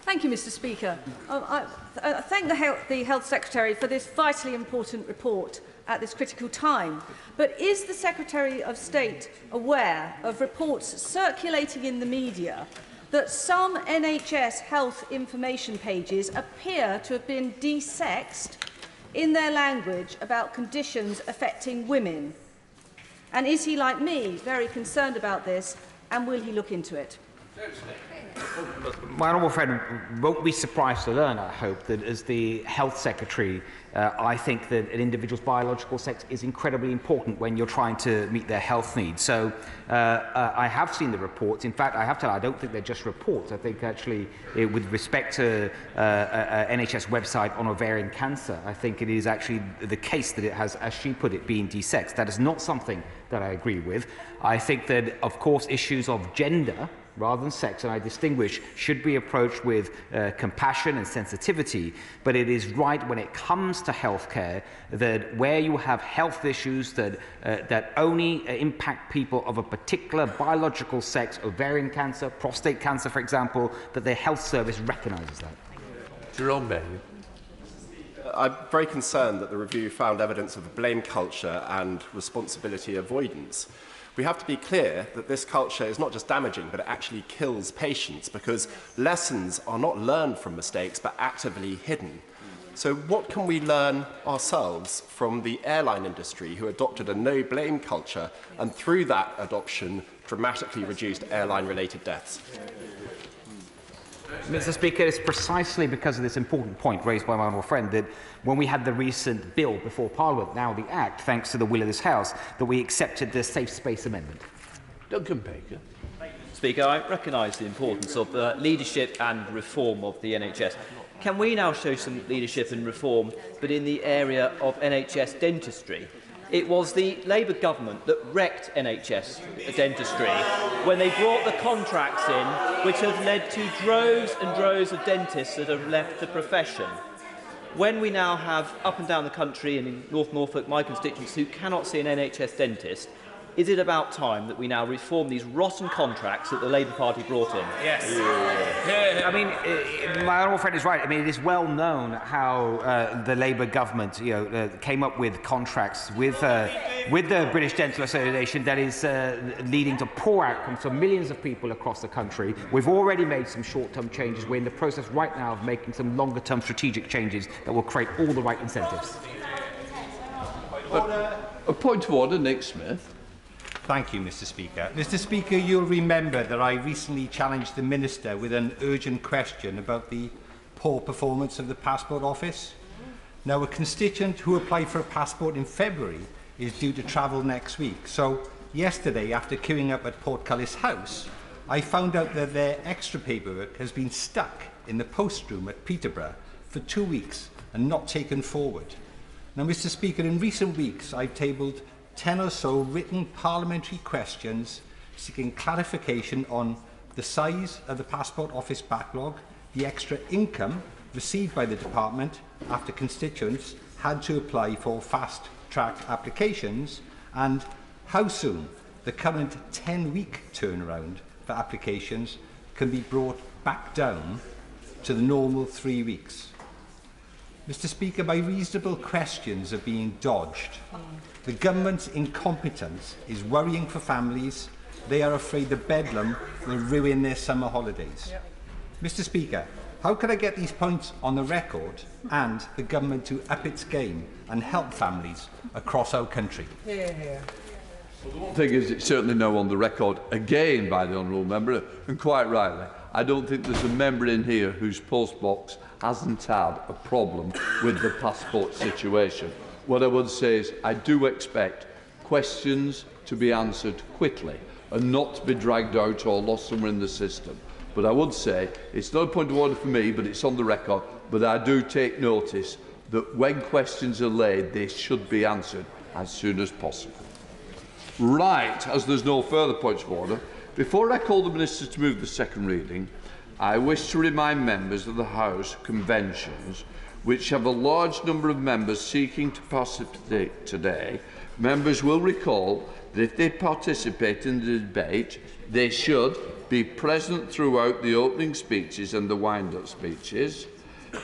Speaker 6: Thank you, Mr. Speaker. I thank the Health Secretary for this vitally important report at this critical time. But is the Secretary of State aware of reports circulating in the media that some NHS health information pages appear to have been desexed in their language about conditions affecting women? And is he, like me, very concerned about this, and will he look into it?
Speaker 21: My honourable friend won't be surprised to learn, I hope, that as the Health Secretary, I think that an individual's biological sex is incredibly important when you're trying to meet their health needs. So I have seen the reports. In fact, I have to tell you, I don't think they're just reports. I think actually, with respect to NHS website on ovarian cancer, I think it is actually the case that it has, as she put it, been desexed. That is not something that I agree with. I think that, of course, issues of gender rather than sex, and I distinguish, should be approached with compassion and sensitivity. But it is right when it comes to healthcare that where you have health issues that only impact people of a particular biological sex, ovarian cancer, prostate cancer, for example, that the health service recognises that.
Speaker 7: Jerome Bailey. I'm very concerned that the review found evidence of a blame culture and responsibility avoidance. We have to be clear that this culture is not just damaging, but it actually kills patients, because lessons are not learned from mistakes, but actively hidden. So what can we learn ourselves from the airline industry, who adopted a no-blame culture, and through that adoption dramatically reduced airline-related deaths?
Speaker 21: Mr. Speaker, it's precisely because of this important point raised by my honourable friend that when we had the recent bill before Parliament, now the Act, thanks to the will of this House, that we accepted the Safe Space Amendment.
Speaker 7: Duncan Baker.
Speaker 18: Speaker, I recognise the importance of leadership and reform of the NHS. Can we now show some leadership and reform, but in the area of NHS dentistry? It was the Labour government that wrecked NHS dentistry when they brought the contracts in, which have led to droves and droves of dentists that have left the profession. When we now have up and down the country and in North Norfolk, my constituents, who cannot see an NHS dentist, is it about time that we now reform these rotten contracts that the Labour Party brought in?
Speaker 21: Yes. I mean, my honourable friend is right. I mean, it is well known how the Labour government, came up with contracts with the British Dental Association that is leading to poor outcomes for millions of people across the country. We've already made some short-term changes. We're in the process right now of making some longer-term strategic changes that will create all the right incentives.
Speaker 1: A point of order, Nick Smith.
Speaker 26: Thank you, Mr. Speaker. Mr. Speaker, you'll remember that I recently challenged the Minister with an urgent question about the poor performance of the Passport Office. Now, a constituent who applied for a passport in February is due to travel next week. So, yesterday, after queuing up at Portcullis House, I found out that their extra paperwork has been stuck in the post room at Peterborough for 2 weeks and not taken forward. Now, Mr. Speaker, in recent weeks, I've tabled 10 or so written parliamentary questions seeking clarification on the size of the Passport Office backlog, the extra income received by the department after constituents had to apply for fast-track applications, and how soon the current 10-week turnaround for applications can be brought back down to the normal 3 weeks. Mr. Speaker, my reasonable questions are being dodged. The government's incompetence is worrying for families. They are afraid the bedlam will ruin their summer holidays. Mr. Speaker, how can I get these points on the record and the government to up its game and help families across our country?
Speaker 1: Well, the one thing is, it's certainly now on the record again by the honourable member, and quite rightly, I don't think there's a member in here whose postbox hasn't had a problem with the passport situation. What I would say is I do expect questions to be answered quickly and not to be dragged out or lost somewhere in the system. But I would say it's not a point of order for me, but it's on the record. But I do take notice that when questions are laid, they should be answered as soon as possible. Right, as there's no further points of order, before I call the Minister to move the second reading, I wish to remind members of the House conventions, which have a large number of members seeking to participate today. Members will recall that if they participate in the debate, they should be present throughout the opening speeches and the wind-up speeches,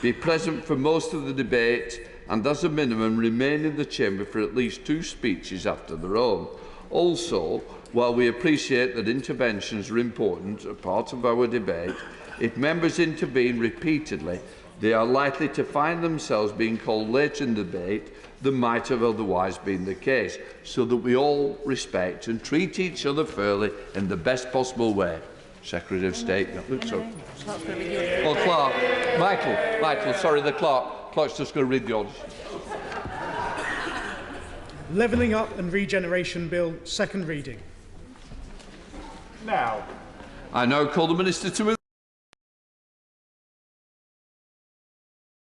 Speaker 1: be present for most of the debate, and as a minimum remain in the chamber for at least 2 speeches after their own. Also, while we appreciate that interventions are important, a part of our debate, if members intervene repeatedly, they are likely to find themselves being called late in the debate than might have otherwise been the case, so that we all respect and treat each other fairly in the best possible way. Secretary of State. Oh, Clerk. Michael, sorry, the Clerk's just going to read the orders.
Speaker 9: Levelling Up and Regeneration Bill, second reading.
Speaker 1: I now call the Minister to move.